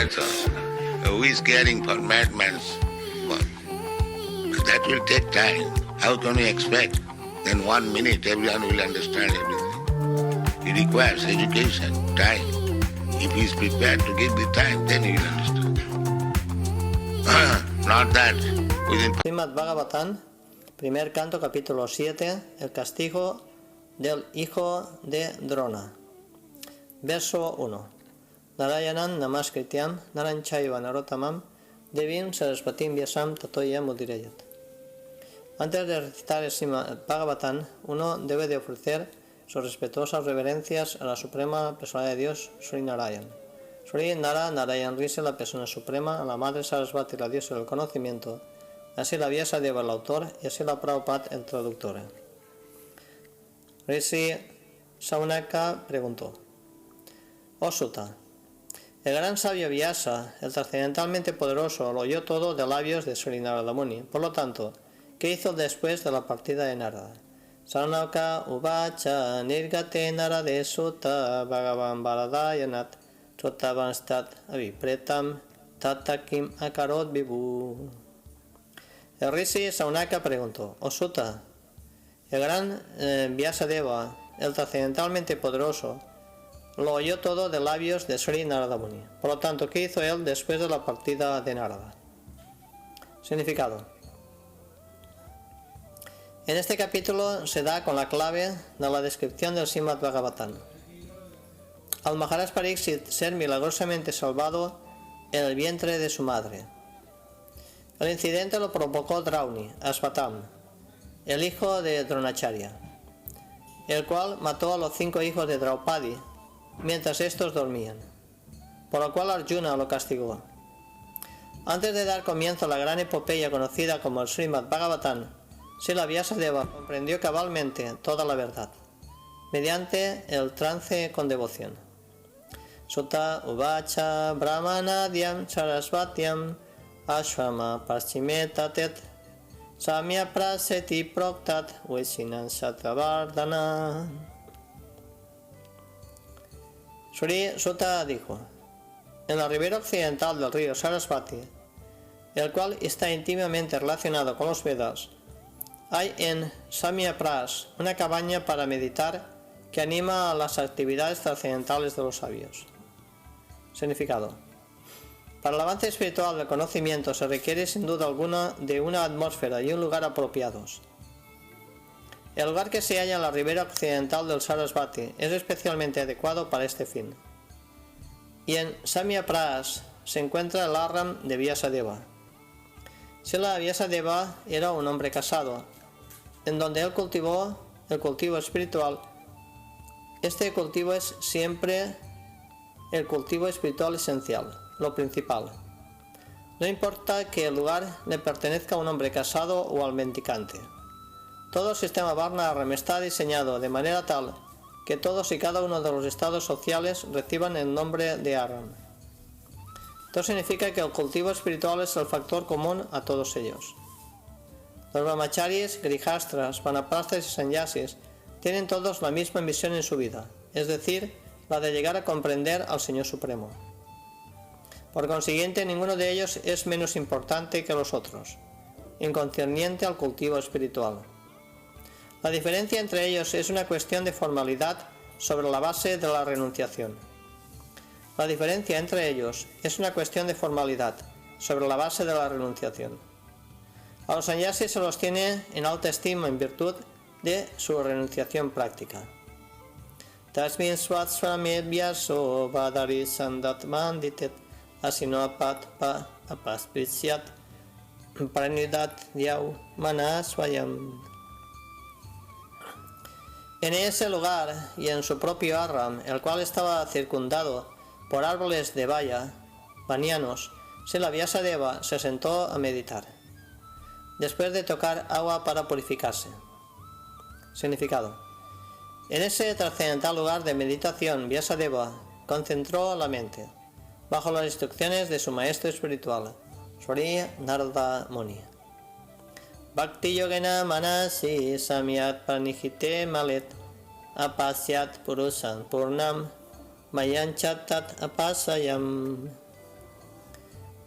that's all. Who is caring for madman's work? That will take time. How can we expect in 1 minute everyone will understand everything? It requires education, time. If he is prepared to give the time, then he will understand. Not that within... Srimad Bhagavatam, primer canto, capítulo 7, el castigo del hijo de Drona. Verso 1. Narayanan namaskrityam naranchayva narotamam devim sarasvatim vyasam tatoya mudirayat. Antes de recitar el Srimad Bhagavatam, uno debe de ofrecer sus respetuosas reverencias a la suprema persona de Dios, Sri Narayan. Sri Nara Narayan Rishi, la persona suprema, a la madre Sarasvati, la diosa del conocimiento, así la Vyasadeva, el autor, y así la Prabhupada, el traductor. Rishi Saunaka preguntó: Oh Sutta, el gran sabio Vyasa, el trascendentalmente poderoso, lo oyó todo de labios de Sri Narada Muni. Por lo tanto, ¿qué hizo después de la partida de Narada? Saunaka uvacha nirgate narade sutta bhagavan varadayanat trotavanstat avipretam tatakim akarot vibu. El Rishi Saunaka preguntó: Oh Sutta, el gran Vyasadeva, el trascendentalmente poderoso, lo oyó todo de labios de Sri Narada Muni. Por lo tanto, ¿qué hizo él después de la partida de Narada? Significado. En este capítulo se da con la clave de la descripción del Srimad Bhagavatam. Al Maharaj Pariksit ser milagrosamente salvado en el vientre de su madre. El incidente lo provocó Drauni, Ashvatam, el hijo de Dronacharya, el cual mató a los 5 hijos de Draupadi mientras estos dormían, por lo cual Arjuna lo castigó. Antes de dar comienzo a la gran epopeya conocida como el Srimad Bhagavatam, Srila Vyasadeva comprendió cabalmente toda la verdad, mediante el trance con devoción. Sutta uvacha brahmanadyam sarasvatyam ashvama paschimetatet samya praseti proktat vesinan satavardhana. Sri Sutta dijo: en la ribera occidental del río Sarasvati, el cual está íntimamente relacionado con los Vedas, hay en Samya Pras una cabaña para meditar que anima a las actividades trascendentales de los sabios. Significado. Para el avance espiritual del conocimiento se requiere sin duda alguna de una atmósfera y un lugar apropiados. El lugar que se halla en la ribera occidental del Sarasvati es especialmente adecuado para este fin. Y en Samya Pras se encuentra el Ashram de Vyasadeva. Srila Vyasadeva era un hombre casado, en donde él cultivó el cultivo espiritual. Este cultivo es siempre el cultivo espiritual esencial, lo principal. No importa que el lugar le pertenezca a un hombre casado o al mendicante. Todo el sistema Varna está diseñado de manera tal que todos y cada uno de los estados sociales reciban el nombre de Ashram. Esto significa que el cultivo espiritual es el factor común a todos ellos. Los brahmacharis, grihastras, vanaprasthas y sannyasis tienen todos la misma misión en su vida, es decir, la de llegar a comprender al Señor Supremo. Por consiguiente, ninguno de ellos es menos importante que los otros, inconcerniente al cultivo espiritual. La diferencia entre ellos es una cuestión de formalidad sobre la base de la renunciación. La diferencia entre ellos es una cuestión de formalidad sobre la base de la renunciación. A los sannyasis se los tiene en alta estima en virtud de su renunciación práctica. Tasmin swatsvamedvyaso vadari sandatmanditet asinoapat pa apaspritsyat pranidat yau manasvayam. En ese lugar y en su propio Ashram, el cual estaba circundado por árboles de baya, banianos, Srila Vyasadeva se sentó a meditar, después de tocar agua para purificarse. Significado. En ese trascendental lugar de meditación, Vyasadeva concentró la mente, bajo las instrucciones de su maestro espiritual, Sri Narada Muni. Bhakti yogena manasi samyat pranihite malet apasyat purusan purnam mayanchatat apasayam.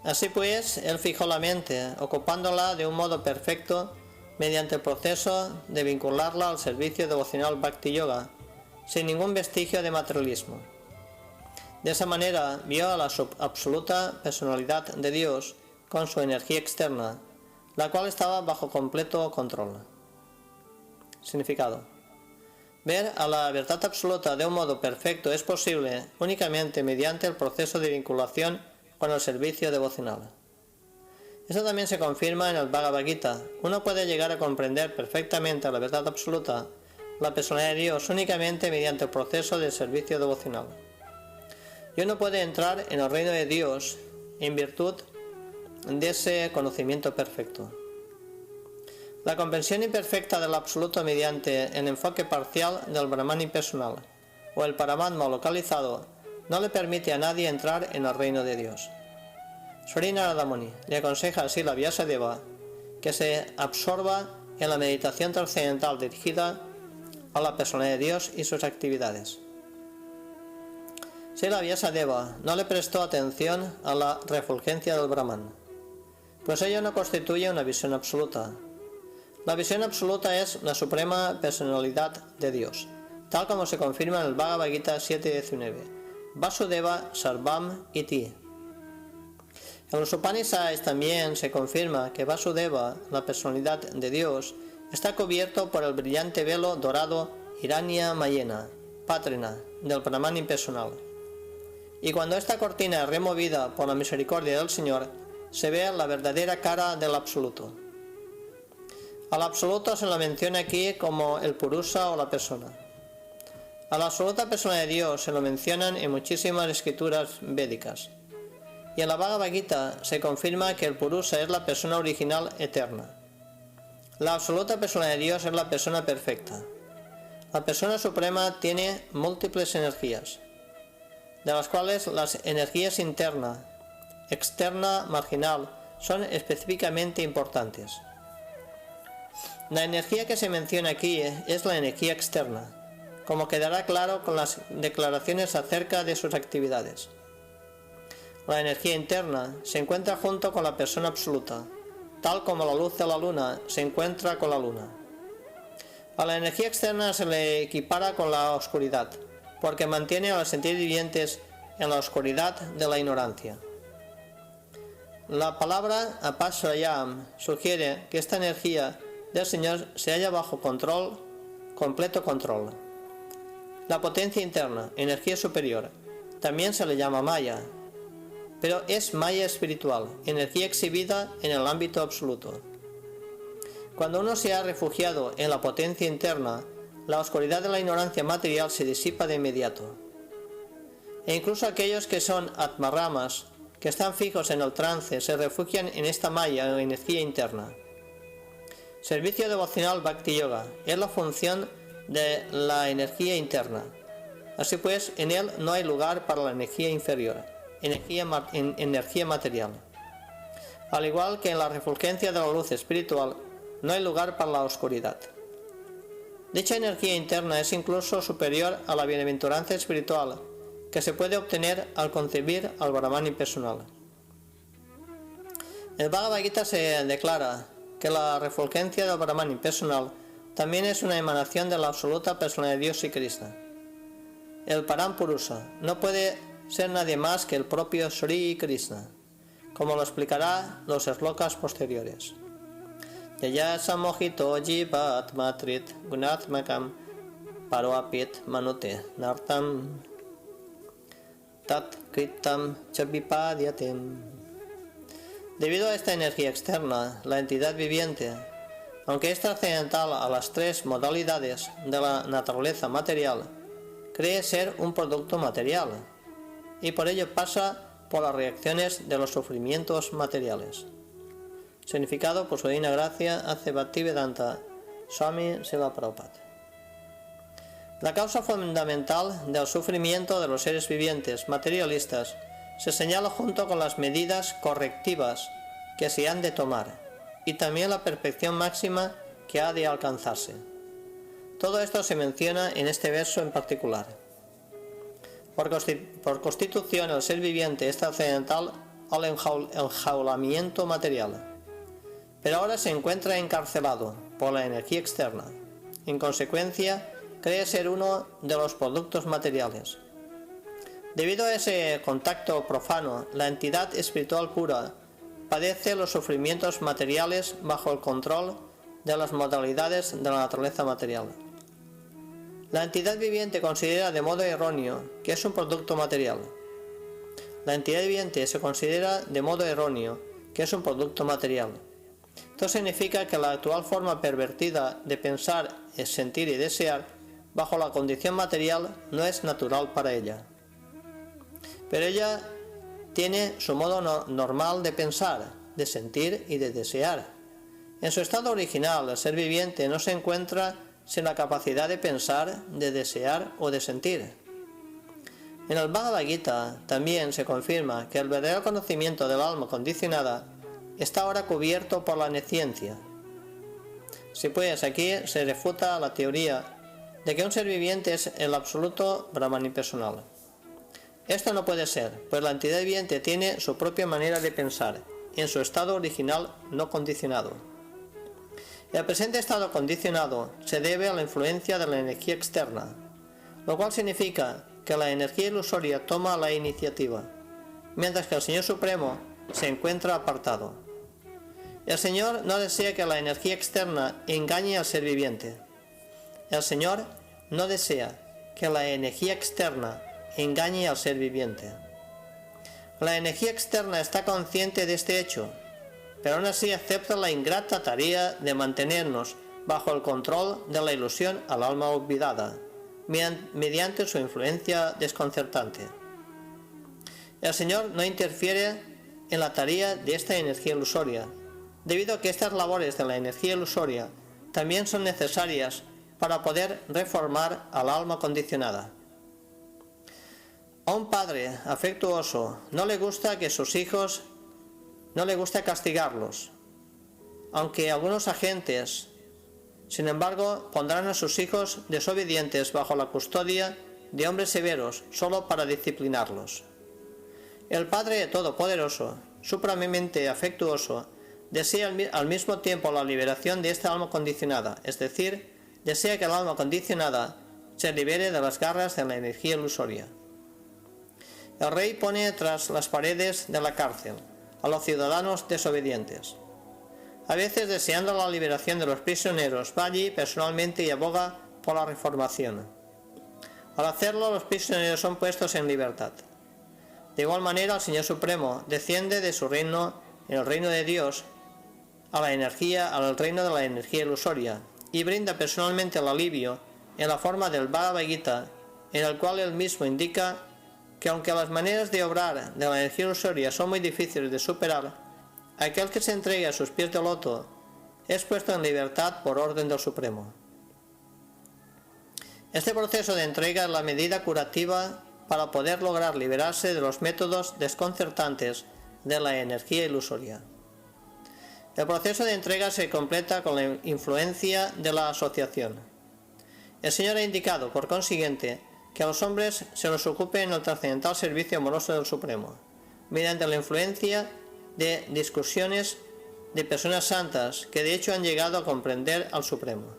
Así pues, él fijó la mente, ocupándola de un modo perfecto mediante el proceso de vincularla al servicio devocional Bhakti Yoga, sin ningún vestigio de materialismo. De esa manera vio a la absoluta personalidad de Dios con su energía externa, la cual estaba bajo completo control. Significado: ver a la verdad absoluta de un modo perfecto es posible únicamente mediante el proceso de vinculación con el servicio devocional. Esto también se confirma en el Bhagavad Gita. Uno puede llegar a comprender perfectamente la verdad absoluta, la personalidad de Dios, únicamente mediante el proceso de servicio devocional. Y uno puede entrar en el reino de Dios en virtud de ese conocimiento perfecto. La comprensión imperfecta del absoluto mediante el enfoque parcial del Brahman impersonal o el Paramatma localizado no le permite a nadie entrar en el reino de Dios. Sri Narada Muni le aconseja así a Vyasadeva que se absorba en la meditación trascendental dirigida a la personalidad de Dios y sus actividades. Srila Vyasadeva no le prestó atención a la refulgencia del Brahman, pues ello no constituye una visión absoluta. La visión absoluta es la suprema personalidad de Dios, tal como se confirma en el Bhagavad Gita 7.19, Vasudeva Sarvam Iti. En los Upanishads también se confirma que Vasudeva, la personalidad de Dios, está cubierto por el brillante velo dorado Hiranya Mayena, Patrina, del Brahman impersonal. Y cuando esta cortina es removida por la misericordia del Señor, se ve la verdadera cara del Absoluto. Al Absoluto se lo menciona aquí como el Purusa o la persona. A la absoluta persona de Dios se lo mencionan en muchísimas escrituras védicas. Y en la Bhagavad Gita se confirma que el Purusa es la persona original eterna. La absoluta persona de Dios es la persona perfecta. La persona suprema tiene múltiples energías, de las cuales las energías interna, externa, marginal, son específicamente importantes. La energía que se menciona aquí es la energía externa, como quedará claro con las declaraciones acerca de sus actividades. La energía interna se encuentra junto con la persona absoluta, tal como la luz de la luna se encuentra con la luna. A la energía externa se le equipara con la oscuridad, porque mantiene a los sentidos vivientes en la oscuridad de la ignorancia. La palabra apashrayam sugiere que esta energía del Señor se halla bajo control, completo control. La potencia interna, energía superior, también se le llama Maya, pero es Maya espiritual, energía exhibida en el ámbito absoluto. Cuando uno se ha refugiado en la potencia interna, la oscuridad de la ignorancia material se disipa de inmediato. E incluso aquellos que son atmaramas, que están fijos en el trance, se refugian en esta Maya o energía interna. Servicio devocional Bhakti Yoga es la función de la energía interna. Así pues, en él no hay lugar para la energía inferior, energía material. Al igual que en la refulgencia de la luz espiritual, no hay lugar para la oscuridad. Dicha energía interna es incluso superior a la bienaventuranza espiritual que se puede obtener al concebir al Brahman impersonal. En el Bhagavad Gita se declara que la refulgencia del Brahman impersonal también es una emanación de la absoluta personalidad de Dios y Krishna. El Param Purusa no puede ser nadie más que el propio Sri Krishna, como lo explicará los slokas posteriores. Yaya samojito jivat matrit gunatmakam paroapit manute nartam tat kritam chavipadyatem. Debido a esta energía externa, la entidad viviente, aunque es trascendental a las tres modalidades de la naturaleza material, cree ser un producto material y por ello pasa por las reacciones de los sufrimientos materiales. Significado por su divina gracia hace Bhaktivedanta Swami Srila Prabhupada. La causa fundamental del sufrimiento de los seres vivientes materialistas se señala junto con las medidas correctivas que se han de tomar y también la perfección máxima que ha de alcanzarse. Todo esto se menciona en este verso en particular. Por constitución el ser viviente es trascendental al enjaulamiento material, pero ahora se encuentra encarcelado por la energía externa. En consecuencia, cree ser uno de los productos materiales. Debido a ese contacto profano, la entidad espiritual pura padece los sufrimientos materiales bajo el control de las modalidades de la naturaleza material. La entidad viviente considera de modo erróneo que es un producto material. La entidad viviente se considera de modo erróneo que es un producto material. Esto significa que la actual forma pervertida de pensar, sentir y desear bajo la condición material no es natural para ella. Pero ella tiene su modo normal de pensar, de sentir y de desear. En su estado original, el ser viviente no se encuentra sin la capacidad de pensar, de desear o de sentir. En el Bhagavad Gita también se confirma que el verdadero conocimiento del alma condicionada está ahora cubierto por la nesciencia. Si pues aquí se refuta la teoría de que un ser viviente es el absoluto Brahman impersonal. Esto no puede ser, pues la entidad viviente tiene su propia manera de pensar, en su estado original no condicionado. El presente estado condicionado se debe a la influencia de la energía externa, lo cual significa que la energía ilusoria toma la iniciativa, mientras que el Señor Supremo se encuentra apartado. El Señor no desea que la energía externa engañe al ser viviente. El Señor no desea que la energía externa engañe al ser viviente. La energía externa está consciente de este hecho, pero aún así acepta la ingrata tarea de mantenernos bajo el control de la ilusión al alma olvidada, mediante su influencia desconcertante. El Señor no interfiere en la tarea de esta energía ilusoria, debido a que estas labores de la energía ilusoria también son necesarias para poder reformar al alma condicionada. A un padre afectuoso no le gusta que sus hijos no le gusta castigarlos, aunque algunos agentes, sin embargo, pondrán a sus hijos desobedientes bajo la custodia de hombres severos solo para disciplinarlos. El Padre Todopoderoso, supremamente afectuoso, desea al mismo tiempo la liberación de esta alma condicionada, es decir, desea que el alma condicionada se libere de las garras de la energía ilusoria. El rey pone tras las paredes de la cárcel a los ciudadanos desobedientes. A veces, deseando la liberación de los prisioneros, va allí personalmente y aboga por la reformación. Al hacerlo, los prisioneros son puestos en libertad. De igual manera, el Señor Supremo desciende de su reino, en el reino de Dios, al reino de la energía ilusoria, y brinda personalmente el alivio en la forma del Bhagavad Gita, en el cual él mismo indica que aunque las maneras de obrar de la energía ilusoria son muy difíciles de superar, aquel que se entrega a sus pies de loto es puesto en libertad por orden del Supremo. Este proceso de entrega es la medida curativa para poder lograr liberarse de los métodos desconcertantes de la energía ilusoria. El proceso de entrega se completa con la influencia de la asociación. El Señor ha indicado, por consiguiente, que a los hombres se nos ocupe en el trascendental servicio amoroso del Supremo, mediante la influencia de discusiones de personas santas que de hecho han llegado a comprender al Supremo.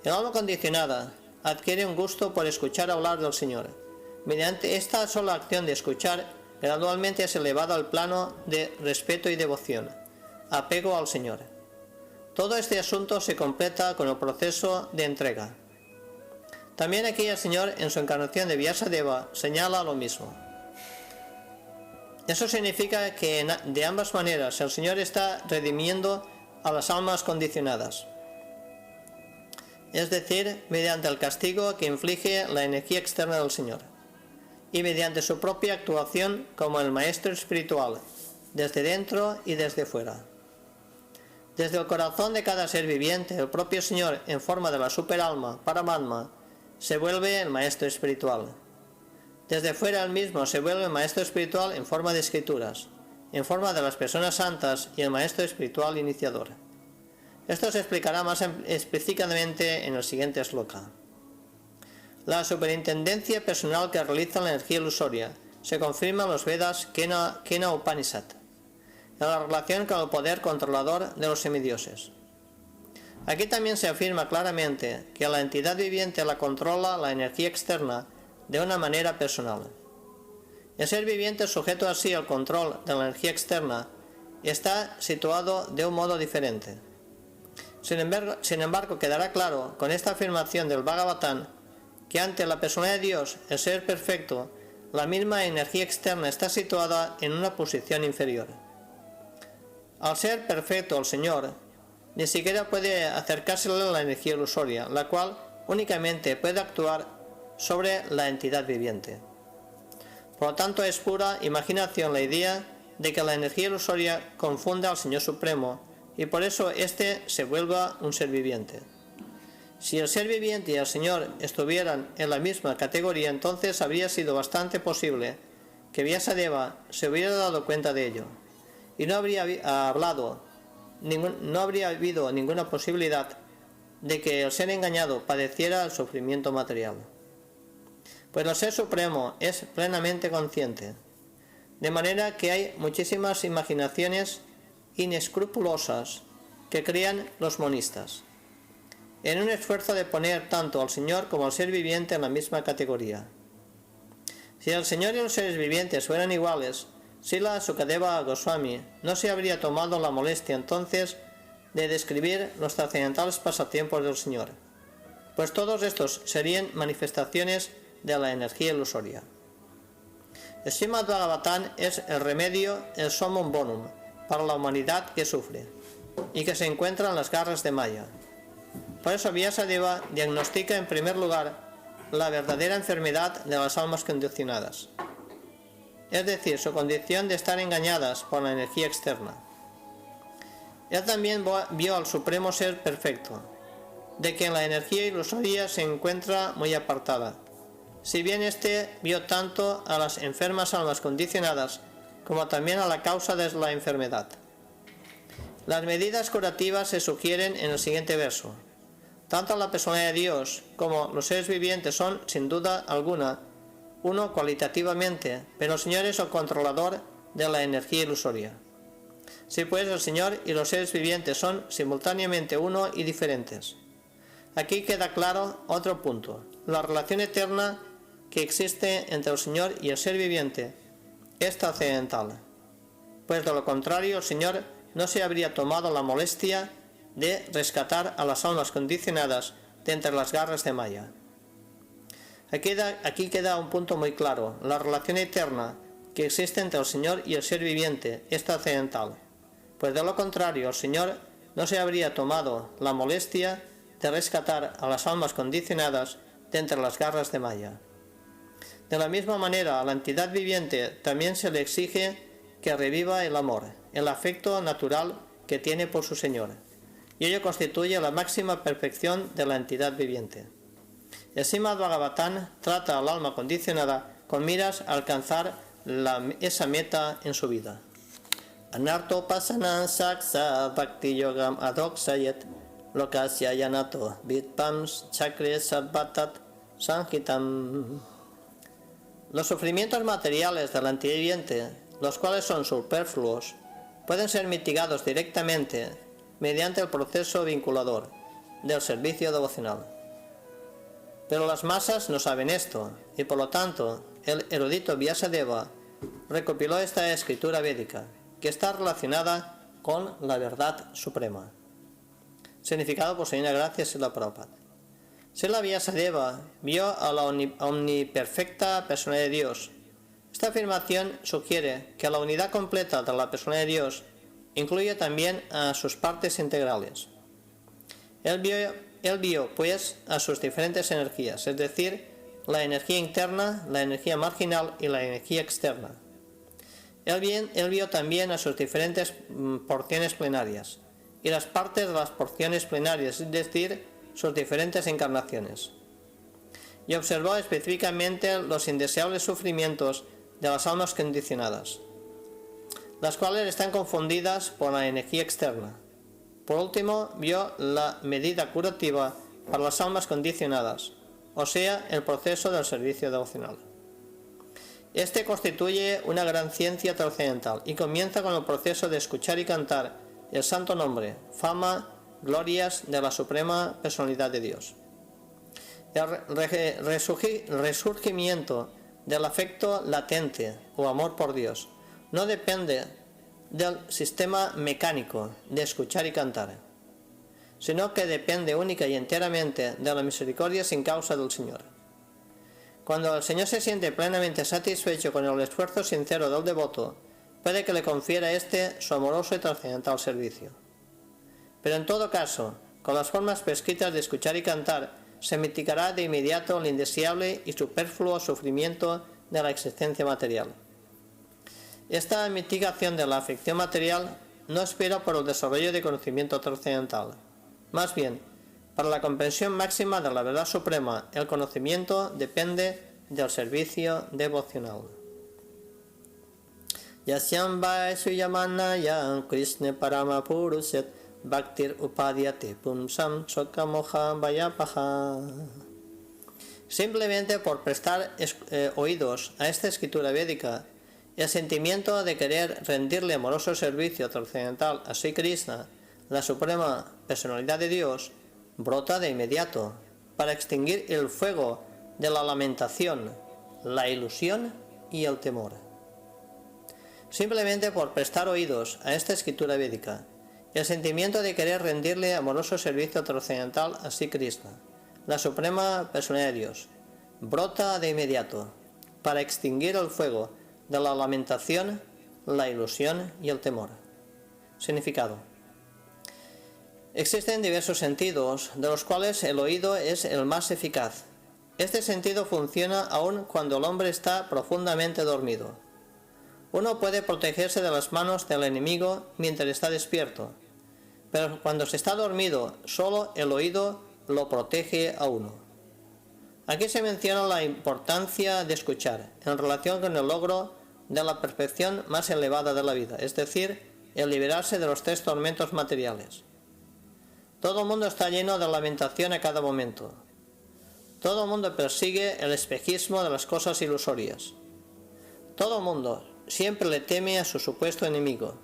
El alma condicionada adquiere un gusto por escuchar hablar del Señor. Mediante esta sola acción de escuchar, gradualmente es elevado al plano de respeto y devoción, apego al Señor. Todo este asunto se completa con el proceso de entrega. También aquí el Señor, en su encarnación de Vyasadeva, señala lo mismo. Eso significa que de ambas maneras el Señor está redimiendo a las almas condicionadas, es decir, mediante el castigo que inflige la energía externa del Señor, y mediante su propia actuación como el Maestro espiritual, desde dentro y desde fuera. Desde el corazón de cada ser viviente, el propio Señor, en forma de la superalma, Paramatma, se vuelve el Maestro espiritual. Desde fuera él mismo se vuelve el Maestro espiritual en forma de escrituras, en forma de las personas santas y el Maestro espiritual iniciador. Esto se explicará más específicamente en el siguiente sloka. La superintendencia personal que realiza la energía ilusoria se confirman los Vedas Kena Upanishad, en la relación con el poder controlador de los semidioses. Aquí también se afirma claramente que la entidad viviente la controla la energía externa de una manera personal. El ser viviente sujeto así al control de la energía externa está situado de un modo diferente. Sin embargo, quedará claro con esta afirmación del Bhagavatam que ante la personalidad de Dios, el ser perfecto, la misma energía externa está situada en una posición inferior. Al ser perfecto el Señor, ni siquiera puede acercársele a la energía ilusoria, la cual únicamente puede actuar sobre la entidad viviente. Por lo tanto, es pura imaginación la idea de que la energía ilusoria confunda al Señor Supremo y por eso éste se vuelva un ser viviente. Si el ser viviente y el Señor estuvieran en la misma categoría, entonces habría sido bastante posible que Vyasadeva se hubiera dado cuenta de ello y no habría habido ninguna posibilidad de que el ser engañado padeciera el sufrimiento material. Pues el Ser Supremo es plenamente consciente, de manera que hay muchísimas imaginaciones inescrupulosas que crean los monistas, en un esfuerzo de poner tanto al Señor como al ser viviente en la misma categoría. Si el Señor y los seres vivientes fueran iguales, Srila Sukadeva Goswami no se habría tomado la molestia entonces de describir los trascendentales pasatiempos del Señor, pues todos estos serían manifestaciones de la energía ilusoria. El Srimad Bhagavatam es el remedio, el summum bonum, para la humanidad que sufre y que se encuentra en las garras de Maya. Por eso Vyasadeva diagnostica en primer lugar la verdadera enfermedad de las almas condicionadas, es decir, su condición de estar engañadas por la energía externa. Él también vio al Supremo Ser Perfecto, de quien la energía ilusoria se encuentra muy apartada, si bien éste vio tanto a las enfermas almas condicionadas como también a la causa de la enfermedad. Las medidas curativas se sugieren en el siguiente verso. Tanto la personalidad de Dios como los seres vivientes son, sin duda alguna, uno cualitativamente, pero el Señor es el controlador de la energía ilusoria. Si pues el Señor y los seres vivientes son simultáneamente uno y diferentes. Aquí queda claro otro punto. La relación eterna que existe entre el Señor y el ser viviente es trascendental, pues de lo contrario el Señor no se habría tomado la molestia de rescatar a las almas condicionadas de entre las garras de Maya. Aquí queda un punto muy claro. La relación eterna que existe entre el Señor y el ser viviente es trascendental, pues de lo contrario el Señor no se habría tomado la molestia de rescatar a las almas condicionadas de entre las garras de Maya. De la misma manera, a la entidad viviente también se le exige que reviva el amor, el afecto natural que tiene por su Señor, y ello constituye la máxima perfección de la entidad viviente. El Srimad Bhagavatam trata al alma condicionada con miras a alcanzar esa meta en su vida. Anartopasanan saksa bhakti yogam adoksayet lokasya yanato vidpams chakre sadvatat sanhitam. Los sufrimientos materiales de la entidad viviente, los cuales son superfluos, pueden ser mitigados directamente mediante el proceso vinculador del servicio devocional. Pero las masas no saben esto, y por lo tanto el erudito Vyasadeva recopiló esta escritura védica, que está relacionada con la verdad suprema. Significado por Señora Gracia Srila Prabhupada. Srila Vyasadeva vio a la omniperfecta personalidad de Dios. Esta afirmación sugiere que la unidad completa de la personalidad de Dios incluye también a sus partes integrales. Él vio, pues, a sus diferentes energías, es decir, la energía interna, la energía marginal y la energía externa. Él vio también a sus diferentes porciones plenarias y las partes de las porciones plenarias, es decir, sus diferentes encarnaciones. Y observó específicamente los indeseables sufrimientos de las almas condicionadas, las cuales están confundidas por la energía externa. Por último, vio la medida curativa para las almas condicionadas, o sea, el proceso del servicio devocional. Este constituye una gran ciencia trascendental y comienza con el proceso de escuchar y cantar el santo nombre, fama, glorias de la suprema personalidad de Dios. El resurgimiento del afecto latente o amor por Dios no depende del sistema mecánico de escuchar y cantar, sino que depende única y enteramente de la misericordia sin causa del Señor. Cuando el Señor se siente plenamente satisfecho con el esfuerzo sincero del devoto, puede que le confiera éste su amoroso y trascendental servicio. Pero en todo caso, con las formas prescritas de escuchar y cantar, se mitigará de inmediato el indeseable y superfluo sufrimiento de la existencia material. Esta mitigación de la aflicción material no espera por el desarrollo de conocimiento trascendental. Más bien, para la comprensión máxima de la verdad suprema, el conocimiento depende del servicio devocional. Yasyam Vaisuyamana Krishna Parama Puruset Bhaktir Upadhyate Pumsam Sokamoha Vayapaha. Simplemente por prestar oídos a esta escritura védica, el sentimiento de querer rendirle amoroso servicio trascendental a Sri Krishna, la suprema personalidad de Dios, brota de inmediato para extinguir el fuego de la lamentación, la ilusión y el temor. Simplemente por prestar oídos a esta escritura védica, el sentimiento de querer rendirle amoroso servicio trascendental a Sri Krishna, la suprema personalidad de Dios, brota de inmediato para extinguir el fuego de la lamentación, la ilusión y el temor. Significado. Existen diversos sentidos, de los cuales el oído es el más eficaz. Este sentido funciona aun cuando el hombre está profundamente dormido. Uno puede protegerse de las manos del enemigo mientras está despierto, pero cuando se está dormido, solo el oído lo protege a uno. Aquí se menciona la importancia de escuchar en relación con el logro de la perfección más elevada de la vida, es decir, el liberarse de los 3 tormentos materiales. Todo el mundo está lleno de lamentación a cada momento. Todo el mundo persigue el espejismo de las cosas ilusorias. Todo el mundo siempre le teme a su supuesto enemigo.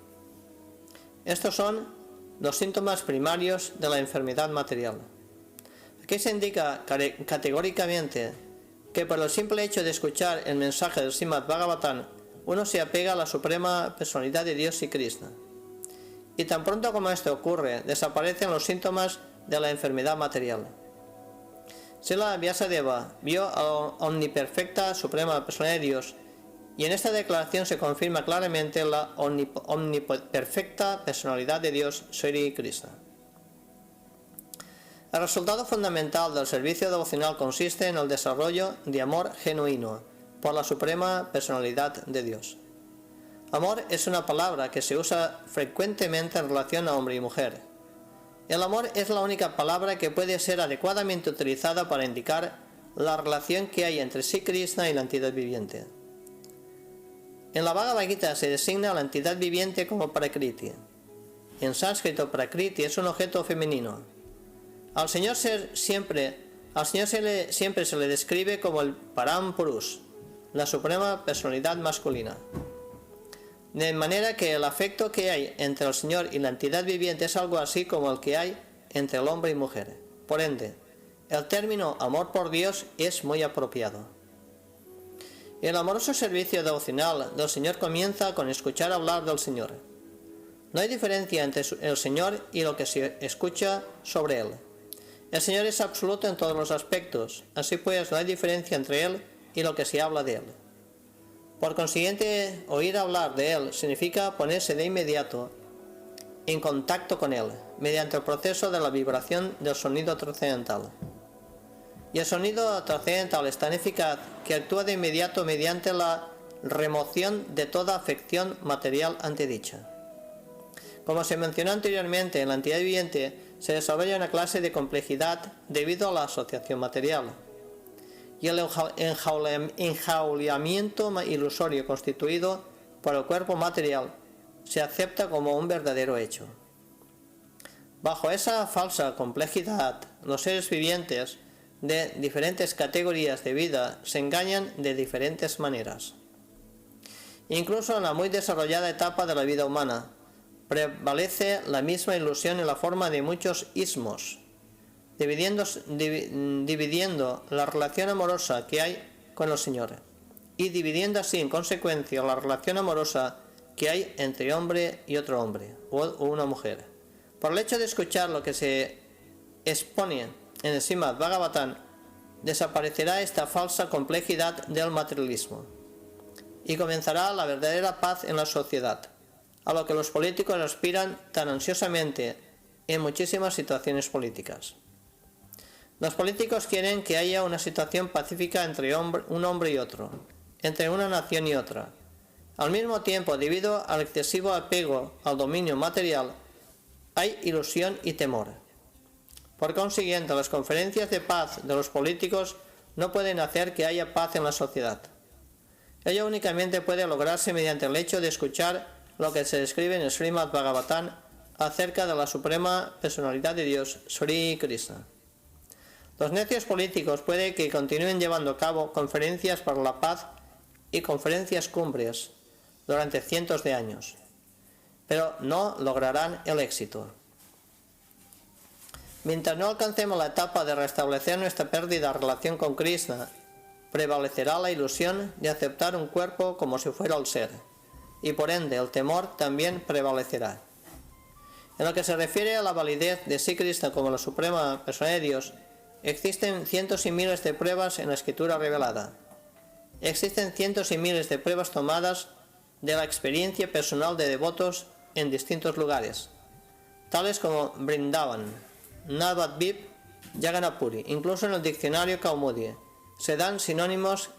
Estos son los síntomas primarios de la enfermedad material. Aquí se indica categóricamente que por el simple hecho de escuchar el mensaje del Srimad Bhagavatam, uno se apega a la suprema personalidad de Dios y Krishna. Y tan pronto como esto ocurre, desaparecen los síntomas de la enfermedad material. Srila Vyasadeva vio a la omniperfecta suprema personalidad de Dios, y en esta declaración se confirma claramente la omniperfecta personalidad de Dios, Sri Krishna. El resultado fundamental del servicio devocional consiste en el desarrollo de amor genuino por la suprema personalidad de Dios. Amor es una palabra que se usa frecuentemente en relación a hombre y mujer. El amor es la única palabra que puede ser adecuadamente utilizada para indicar la relación que hay entre Sri Krishna y la entidad viviente. En la Bhagavad Gita se designa a la entidad viviente como Prakriti. En sánscrito, Prakriti es un objeto femenino. Al Señor siempre se le describe como el Param Purush, la suprema personalidad masculina. De manera que el afecto que hay entre el Señor y la entidad viviente es algo así como el que hay entre el hombre y mujer. Por ende, el término amor por Dios es muy apropiado. El amoroso servicio devocional del Señor comienza con escuchar hablar del Señor. No hay diferencia entre el Señor y lo que se escucha sobre Él. El Señor es absoluto en todos los aspectos, así pues no hay diferencia entre Él y lo que se habla de Él. Por consiguiente, oír hablar de Él significa ponerse de inmediato en contacto con Él, mediante el proceso de la vibración del sonido trascendental. Y el sonido trascendental es tan eficaz que actúa de inmediato mediante la remoción de toda afección material antedicha. Como se mencionó anteriormente, en la entidad viviente se desarrolla una clase de complejidad debido a la asociación material. Y el enjaulamiento ilusorio constituido por el cuerpo material se acepta como un verdadero hecho. Bajo esa falsa complejidad, los seres vivientes de diferentes categorías de vida se engañan de diferentes maneras. Incluso en la muy desarrollada etapa de la vida humana, prevalece la misma ilusión en la forma de muchos ismos, dividiendo la relación amorosa que hay con el Señor y dividiendo así en consecuencia la relación amorosa que hay entre hombre y otro hombre o una mujer. Por el hecho de escuchar lo que se expone en el Srimad Bhagavatam, desaparecerá esta falsa complejidad del materialismo y comenzará la verdadera paz en la sociedad, a lo que los políticos aspiran tan ansiosamente en muchísimas situaciones políticas. Los políticos quieren que haya una situación pacífica entre un hombre y otro, entre una nación y otra. Al mismo tiempo, debido al excesivo apego al dominio material, hay ilusión y temor. Por consiguiente, las conferencias de paz de los políticos no pueden hacer que haya paz en la sociedad. Ello únicamente puede lograrse mediante el hecho de escuchar lo que se describe en el Srimad Bhagavatam acerca de la suprema personalidad de Dios, Sri Krishna. Los necios políticos puede que continúen llevando a cabo conferencias para la paz y conferencias cumbres durante cientos de años, pero no lograrán el éxito. Mientras no alcancemos la etapa de restablecer nuestra perdida relación con Krishna, prevalecerá la ilusión de aceptar un cuerpo como si fuera el ser, y por ende el temor también prevalecerá. En lo que se refiere a la validez de Sri Krishna como la suprema persona de Dios, existen cientos y miles de pruebas en la escritura revelada. Existen cientos y miles de pruebas tomadas de la experiencia personal de devotos en distintos lugares, tales como Vrindavan, Navadvip, Jagannath-puri. Incluso en el diccionario Kaumudi se dan sinónimos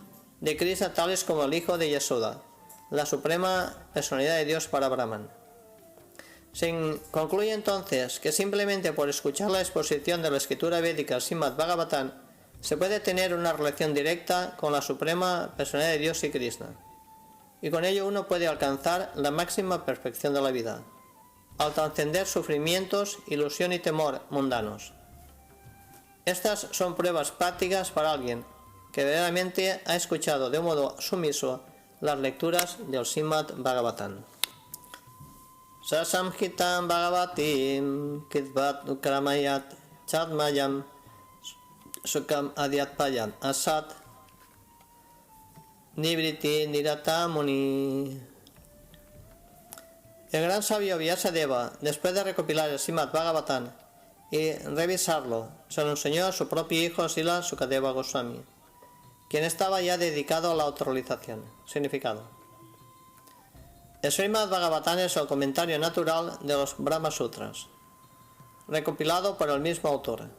de Krishna tales como el hijo de Yasoda, la suprema personalidad de Dios para Brahman. Se concluye entonces que simplemente por escuchar la exposición de la escritura védica Srimad Bhagavatam se puede tener una relación directa con la suprema personalidad de Dios y Krishna, y con ello uno puede alcanzar la máxima perfección de la vida, al trascender sufrimientos, ilusión y temor mundanos. Estas son pruebas prácticas para alguien que verdaderamente ha escuchado de un modo sumiso las lecturas del Srimad Bhagavatam. Sasamhitam Bhagavatim Kitvat Ukramayat Chatmayam Sukam Adyatpayam Asat Nibriti Niratamuni. El gran sabio Vyasadeva, después de recopilar el Srimad Bhagavatam y revisarlo, se lo enseñó a su propio hijo Srila Sukadeva Goswami, quien estaba ya dedicado a la autorrealización. Significado: el Srimad Bhagavatam es el comentario natural de los Brahma Sutras, recopilado por el mismo autor.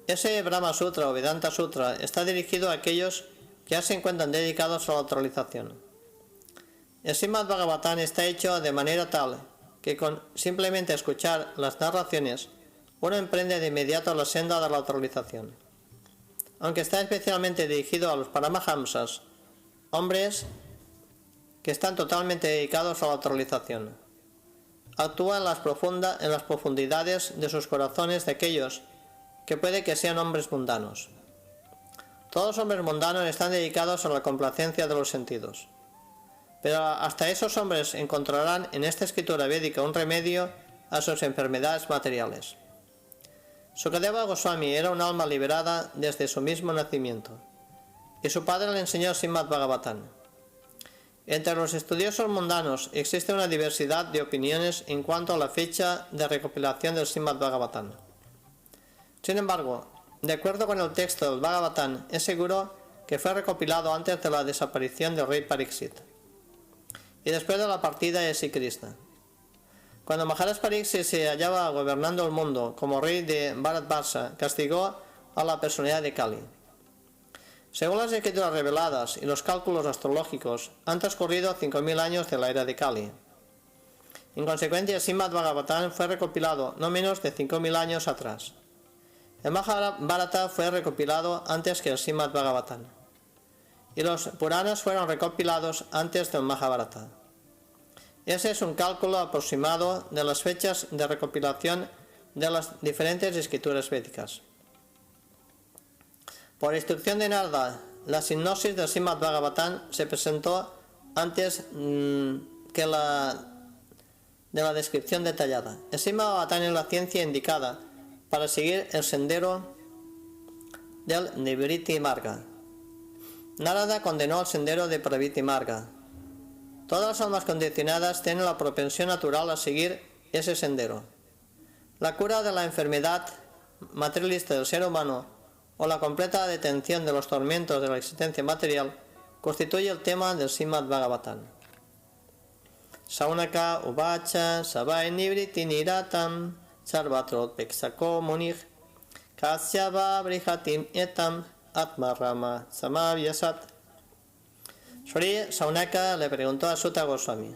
Ese Brahma Sutra o Vedanta Sutra está dirigido a aquellos que ya se encuentran dedicados a la autorrealización. El Srimad Bhagavatam está hecho de manera tal que con simplemente escuchar las narraciones uno emprende de inmediato la senda de la autorrealización. Aunque está especialmente dirigido a los Paramahamsas, hombres que están totalmente dedicados a la autorrealización. Actúa en las profundidades de sus corazones de aquellos que puede que sean hombres mundanos. Todos los hombres mundanos están dedicados a la complacencia de los sentidos, pero hasta esos hombres encontrarán en esta escritura védica un remedio a sus enfermedades materiales. Sukadeva Goswami era un alma liberada desde su mismo nacimiento, y su padre le enseñó Srimad Bhagavatam. Entre los estudiosos mundanos existe una diversidad de opiniones en cuanto a la fecha de recopilación del Srimad Bhagavatam. Sin embargo, de acuerdo con el texto del Bhagavatam, es seguro que fue recopilado antes de la desaparición del rey Pariksit y después de la partida de Sri Krishna. Cuando Maharaj Pariksit se hallaba gobernando el mundo como rey de Bharatvarsha, castigó a la personalidad de Kali. Según las escrituras reveladas y los cálculos astrológicos, han transcurrido 5.000 años de la era de Kali. En consecuencia, el Srimad Bhagavatam fue recopilado no menos de 5.000 años atrás. El Mahabharata fue recopilado antes que el Srimad Bhagavatam, y los Puranas fueron recopilados antes del Mahabharata. Ese es un cálculo aproximado de las fechas de recopilación de las diferentes escrituras védicas. Por instrucción de Narada, la sinopsis del Srimad Bhagavatam se presentó antes que de la descripción detallada. El Srimad Bhagavatam es la ciencia indicada para seguir el sendero del Nivritti Marga. Narada condenó el sendero de Pravritti Marga. Todas las almas condicionadas tienen la propensión natural a seguir ese sendero. La cura de la enfermedad materialista del ser humano o la completa detención de los tormentos de la existencia material constituye el tema del Srimad Bhagavatam. Saunaka uvacha sabai nivriti niratam sarvatrot peksako munich kasyava brihatim etam atmarama samavyasat. Sri Saunaka le preguntó a Sutta Goswami.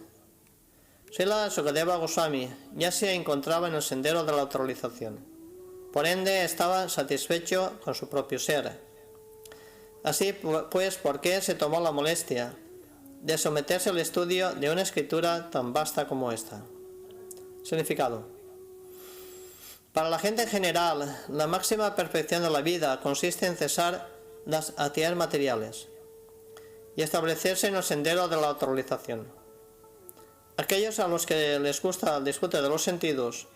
Srila Sukadeva Goswami ya se encontraba en el sendero de la autorización. Por ende, estaba satisfecho con su propio ser. Así pues, ¿por qué se tomó la molestia de someterse al estudio de una escritura tan vasta como esta? Significado. Para la gente en general, la máxima perfección de la vida consiste en cesar las actividades materiales y establecerse en el sendero de la autorización. Aquellos a los que les gusta el disfrute de los sentidos,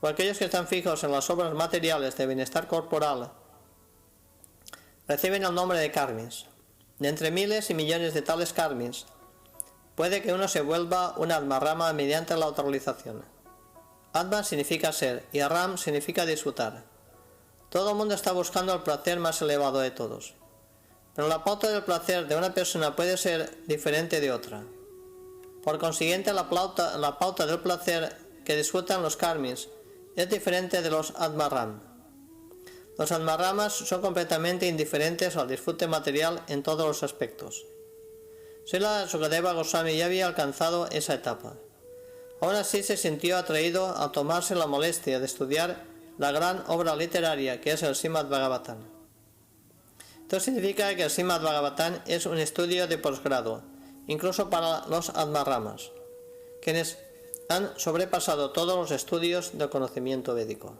o aquellos que están fijos en las obras materiales de bienestar corporal, reciben el nombre de karmis. De entre miles y millones de tales karmis, puede que uno se vuelva una atmarama mediante la autorización. Atma significa ser y Ram significa disfrutar. Todo el mundo está buscando el placer más elevado de todos, pero la pauta del placer de una persona puede ser diferente de otra. Por consiguiente, la pauta del placer que disfrutan los karmis es diferente de los atmaram. Los atmaramas son completamente indiferentes al disfrute material en todos los aspectos. Srila Sukadeva Goswami ya había alcanzado esa etapa. Aún así se sintió atraído a tomarse la molestia de estudiar la gran obra literaria que es el Srimad Bhagavatam. Esto significa que el Srimad Bhagavatam es un estudio de posgrado, incluso para los atmaramas, quienes han sobrepasado todos los estudios del conocimiento védico.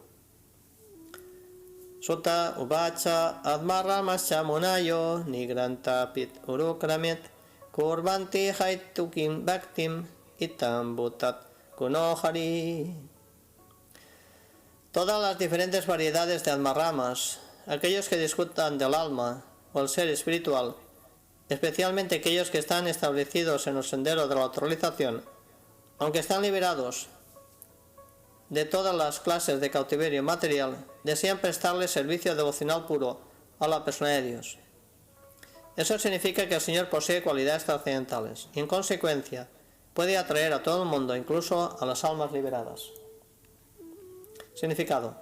Sutta uvacha atmaramascha munayo nigranta pit urukramet kurvanti haitukim bhaktim itam bhutat kunohari. Todas las diferentes variedades de atmaramas, aquellos que disfrutan del alma o el ser espiritual, especialmente aquellos que están establecidos en el sendero de la autorización, aunque están liberados de todas las clases de cautiverio material, desean prestarle servicio devocional puro a la persona de Dios. Eso significa que el Señor posee cualidades trascendentales y en consecuencia puede atraer a todo el mundo, incluso a las almas liberadas. Significado.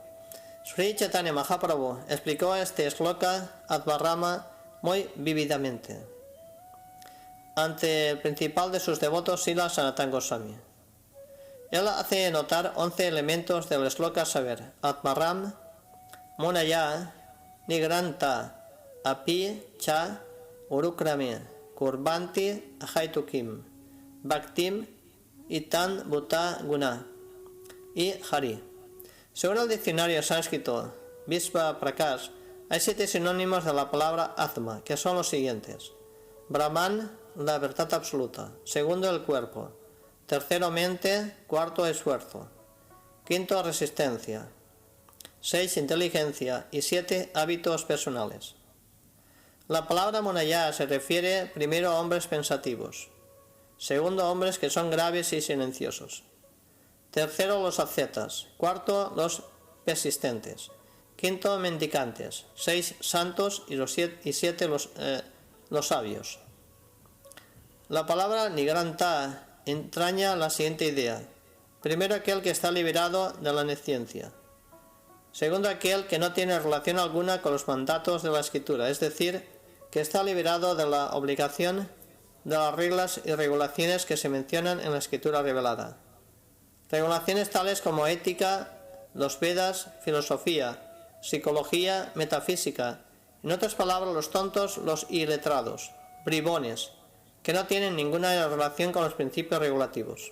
Sri Chaitanya Mahaprabhu explicó este shloka Atmarama muy vívidamente ante el principal de sus devotos, Srila Sanatana Goswami. Él hace notar 11 elementos del shloka, saber Atmaram, Munaya, Nigranta, Api, Cha, Urukrami, Kurbanti, Haitukim, Bhaktim, Itan, Bhuta, Guna y Hari. Según el diccionario sánscrito Vishva Prakash, hay 7 sinónimos de la palabra Atma, que son los siguientes: Brahman, la verdad absoluta; segundo, el cuerpo; tercero, mente; cuarto, esfuerzo; quinto, resistencia; 6, inteligencia; y 7, hábitos personales. La palabra Munaya se refiere primero a hombres pensativos; segundo, a hombres que son graves y silenciosos; tercero, los ascetas; cuarto, los persistentes; quinto, mendicantes; 6, santos; y 7, los sabios. La palabra Nigranta entraña la siguiente idea: primero, aquel que está liberado de la nesciencia; segundo, aquel que no tiene relación alguna con los mandatos de la escritura, es decir, que está liberado de la obligación de las reglas y regulaciones que se mencionan en la escritura revelada. Regulaciones tales como ética, los Vedas, filosofía, psicología, metafísica, en otras palabras, los tontos, los iletrados, bribones, que no tienen ninguna relación con los principios regulativos.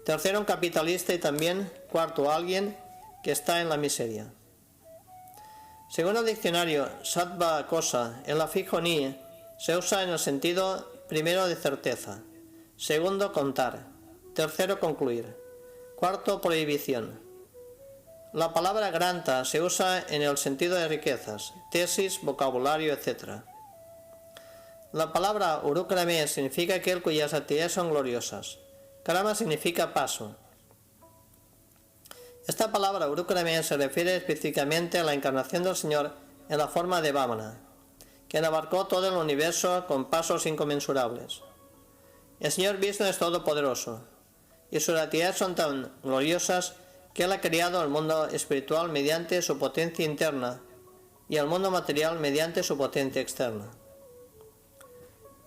Tercero, un capitalista; y también, cuarto, alguien que está en la miseria. Según el diccionario Sattva Kosa, el afijo ni se usa en el sentido primero de certeza, segundo contar, tercero concluir, cuarto prohibición. La palabra granta se usa en el sentido de riquezas, tesis, vocabulario, etc. La palabra urukrame significa aquel cuyas actividades son gloriosas. Krama significa paso. Esta palabra urukrame se refiere específicamente a la encarnación del Señor en la forma de Vamana, quien abarcó todo el universo con pasos inconmensurables. El Señor Vishnu es todopoderoso, y sus actividades son tan gloriosas que Él ha creado el mundo espiritual mediante su potencia interna y el mundo material mediante su potencia externa.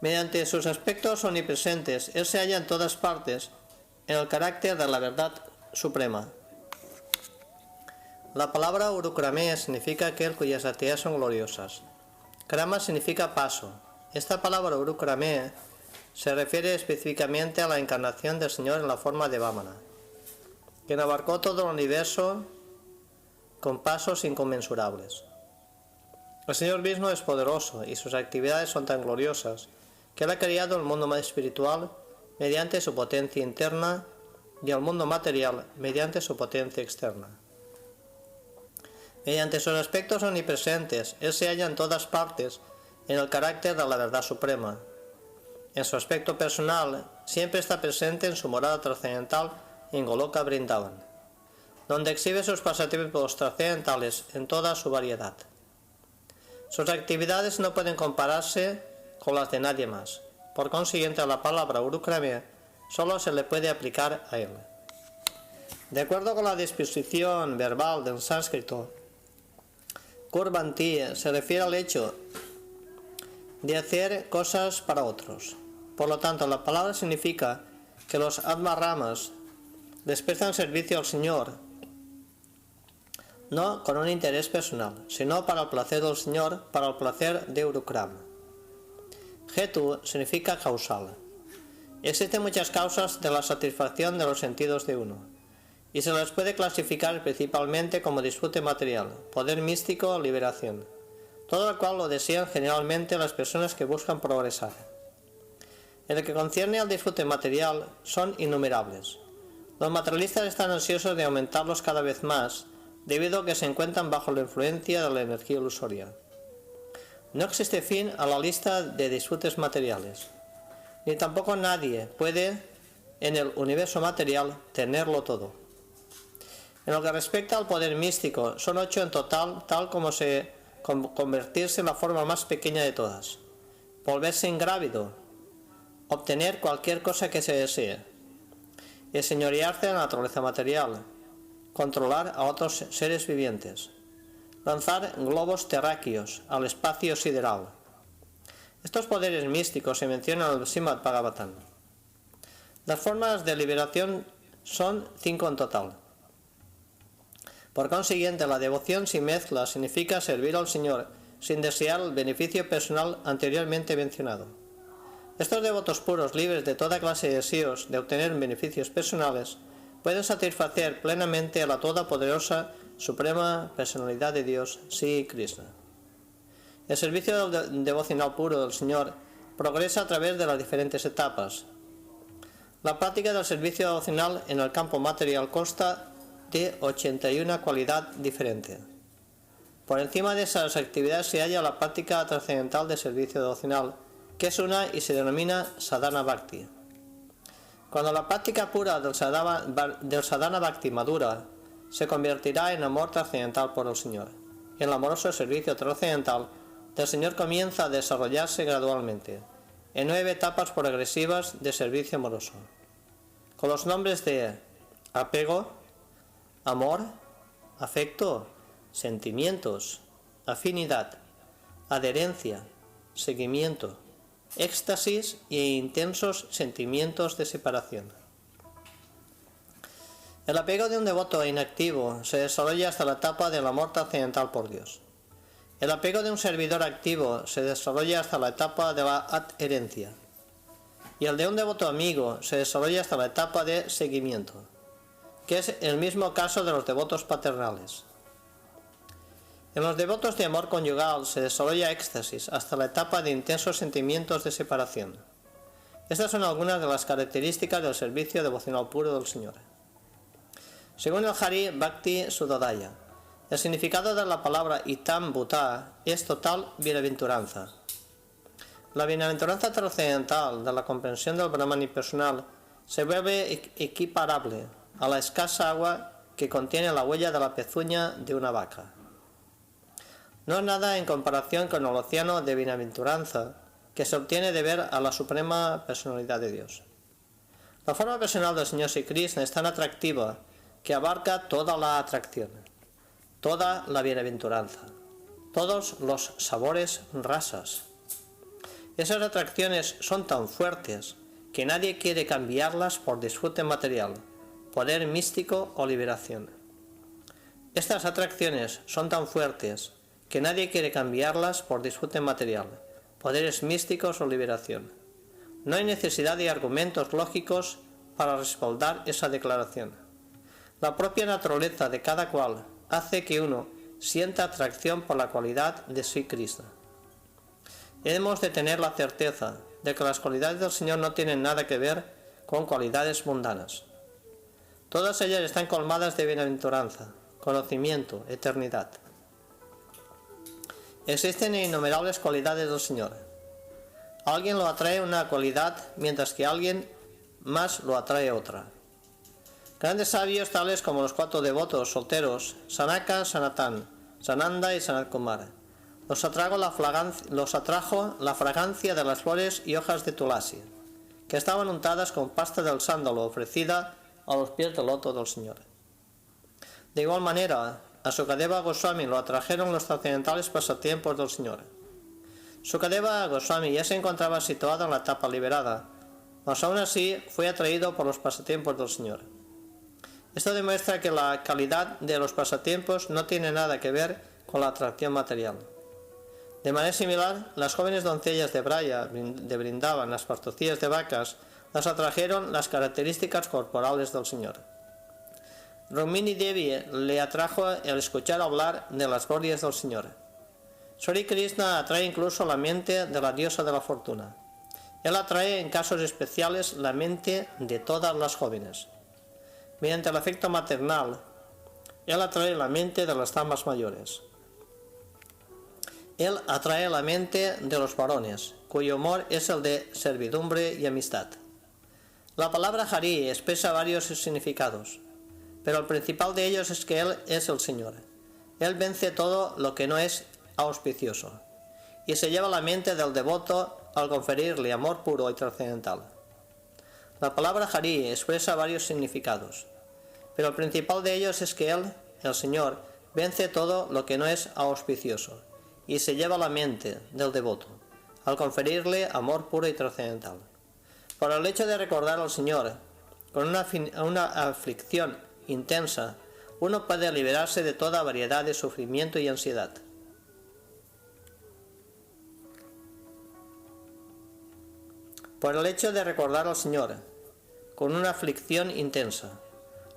Mediante sus aspectos omnipresentes, Él se halla en todas partes en el carácter de la verdad suprema. La palabra urukrame significa aquel cuyas actividades son gloriosas. Krama significa paso. Esta palabra urukrame se refiere específicamente a la encarnación del Señor en la forma de Vamana, quien abarcó todo el universo con pasos inconmensurables. El Señor Vishnu es poderoso y sus actividades son tan gloriosas que Él ha creado el mundo espiritual mediante su potencia interna y el mundo material mediante su potencia externa. Mediante sus aspectos omnipresentes, Él se halla en todas partes en el carácter de la verdad suprema. En su aspecto personal, siempre está presente en su morada trascendental en Goloka Vrindavan, donde exhibe sus pasatiempos trascendentales en toda su variedad. Sus actividades no pueden compararse con las de nadie más. Por consiguiente, la palabra urukrame solo se le puede aplicar a él. De acuerdo con la disposición verbal del sánscrito, kurvanti se refiere al hecho de hacer cosas para otros. Por lo tanto, la palabra significa que los Atmaramas les prestan servicio al Señor, no con un interés personal, sino para el placer del Señor, para el placer de Urukram. Hetu significa causal. Existen muchas causas de la satisfacción de los sentidos de uno, y se las puede clasificar principalmente como disfrute material, poder místico o liberación, todo lo cual lo desean generalmente las personas que buscan progresar. En lo que concierne al disfrute material, son innumerables. Los materialistas están ansiosos de aumentarlos cada vez más, debido a que se encuentran bajo la influencia de la energía ilusoria. No existe fin a la lista de disfrutes materiales, ni tampoco nadie puede, en el universo material, tenerlo todo. En lo que respecta al poder místico, son 8 en total, tal como convertirse en la forma más pequeña de todas, volverse ingrávido, obtener cualquier cosa que se desee, y señorearse de la naturaleza material, controlar a otros seres vivientes, lanzar globos terráqueos al espacio sideral. Estos poderes místicos se mencionan en el Srimad Bhagavatam. Las formas de liberación son 5 en total. Por consiguiente, la devoción sin mezcla significa servir al Señor sin desear el beneficio personal anteriormente mencionado. Estos devotos puros, libres de toda clase de deseos de obtener beneficios personales, pueden satisfacer plenamente a la todopoderosa Suprema Personalidad de Dios, Sri Krishna. El servicio devocional puro del Señor progresa a través de las diferentes etapas. La práctica del servicio devocional en el campo material consta de 81 cualidades diferentes. Por encima de esas actividades se halla la práctica trascendental de servicio devocional, que es una y se denomina Sadhana Bhakti. Cuando la práctica pura del Sadhana Bhakti madura, se convertirá en amor trascendental por el Señor. El amoroso servicio trascendental del Señor comienza a desarrollarse gradualmente, en 9 etapas progresivas de servicio amoroso, con los nombres de apego, amor, afecto, sentimientos, afinidad, adherencia, seguimiento, éxtasis e intensos sentimientos de separación. El apego de un devoto inactivo se desarrolla hasta la etapa del amor trascendental por Dios. El apego de un servidor activo se desarrolla hasta la etapa de la adherencia. Y el de un devoto amigo se desarrolla hasta la etapa de seguimiento, que es el mismo caso de los devotos paternales. En los devotos de amor conyugal se desarrolla éxtasis hasta la etapa de intensos sentimientos de separación. Estas son algunas de las características del servicio devocional puro del Señor. Según el Hari Bhakti Sudodaya, el significado de la palabra Itam Bhuta es total bienaventuranza. La bienaventuranza trascendental de la comprensión del Brahman impersonal se vuelve equiparable a la escasa agua que contiene la huella de la pezuña de una vaca. No es nada en comparación con el océano de bienaventuranza que se obtiene de ver a la suprema personalidad de Dios. La forma personal del Señor Sri Krishna es tan atractiva que abarca toda la atracción, toda la bienaventuranza, todos los sabores rasas. Esas atracciones son tan fuertes que nadie quiere cambiarlas por disfrute material, poder místico o liberación. Estas atracciones son tan fuertes que nadie quiere cambiarlas por disfrute material, poderes místicos o liberación. No hay necesidad de argumentos lógicos para respaldar esa declaración. La propia naturaleza de cada cual hace que uno sienta atracción por la cualidad de Sri Krishna. Hemos de tener la certeza de que las cualidades del Señor no tienen nada que ver con cualidades mundanas. Todas ellas están colmadas de bienaventuranza, conocimiento, eternidad. Existen innumerables cualidades del Señor. A alguien lo atrae una cualidad, mientras que a alguien más lo atrae otra. Grandes sabios tales como los 4 devotos solteros, Sanaka, Sanatan, Sananda y Sanat Kumar, los atrajo la fragancia de las flores y hojas de tulasi, que estaban untadas con pasta del sándalo ofrecida a los pies del loto del Señor. De igual manera, a Sukadeva Goswami lo atrajeron los trascendentales pasatiempos del Señor. Sukadeva Goswami ya se encontraba situado en la etapa liberada, mas aún así fue atraído por los pasatiempos del Señor. Esto demuestra que la calidad de los pasatiempos no tiene nada que ver con la atracción material. De manera similar, las jóvenes doncellas de Braya, de Brindavan, las pastorcillas de vacas, las atrajeron las características corporales del Señor. Rumini Devi le atrajo el escuchar hablar de las glorias del Señor. Sri Krishna atrae incluso la mente de la diosa de la fortuna. Él atrae en casos especiales la mente de todas las jóvenes. Mediante el afecto maternal, él atrae la mente de las damas mayores. Él atrae la mente de los varones, cuyo amor es el de servidumbre y amistad. La palabra Hari expresa varios significados, pero el principal de ellos es que Él es el Señor. Él vence todo lo que no es auspicioso, y se lleva la mente del devoto al conferirle amor puro y trascendental. La palabra Hari expresa varios significados, pero el principal de ellos es que Él, el Señor, vence todo lo que no es auspicioso, y se lleva la mente del devoto al conferirle amor puro y trascendental. Por el hecho de recordar al Señor con una aflicción intensa, uno puede liberarse de toda variedad de sufrimiento y ansiedad. Por el hecho de recordar al Señor con una aflicción intensa,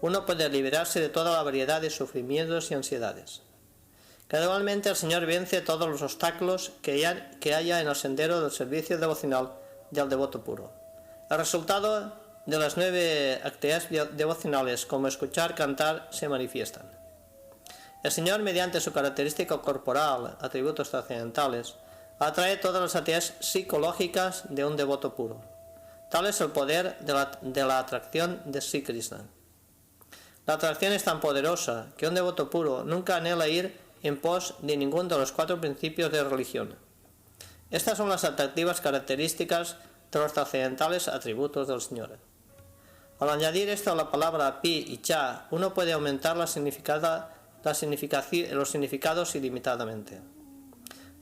uno puede liberarse de toda la variedad de sufrimientos y ansiedades. Gradualmente el Señor vence todos los obstáculos que haya en el sendero del servicio devocional del devoto puro. El resultado de las 9 actividades devocionales, como escuchar, cantar, se manifiestan. El Señor, mediante su característica corporal, atributos trascendentales, atrae todas las actividades psicológicas de un devoto puro. Tal es el poder de la atracción de Sri Krishna. La atracción es tan poderosa que un devoto puro nunca anhela ir en pos de ninguno de los 4 principios de religión. Estas son las atractivas características de los trascendentales atributos del Señor. Al añadir esto a la palabra pi y cha, uno puede aumentar los significados ilimitadamente.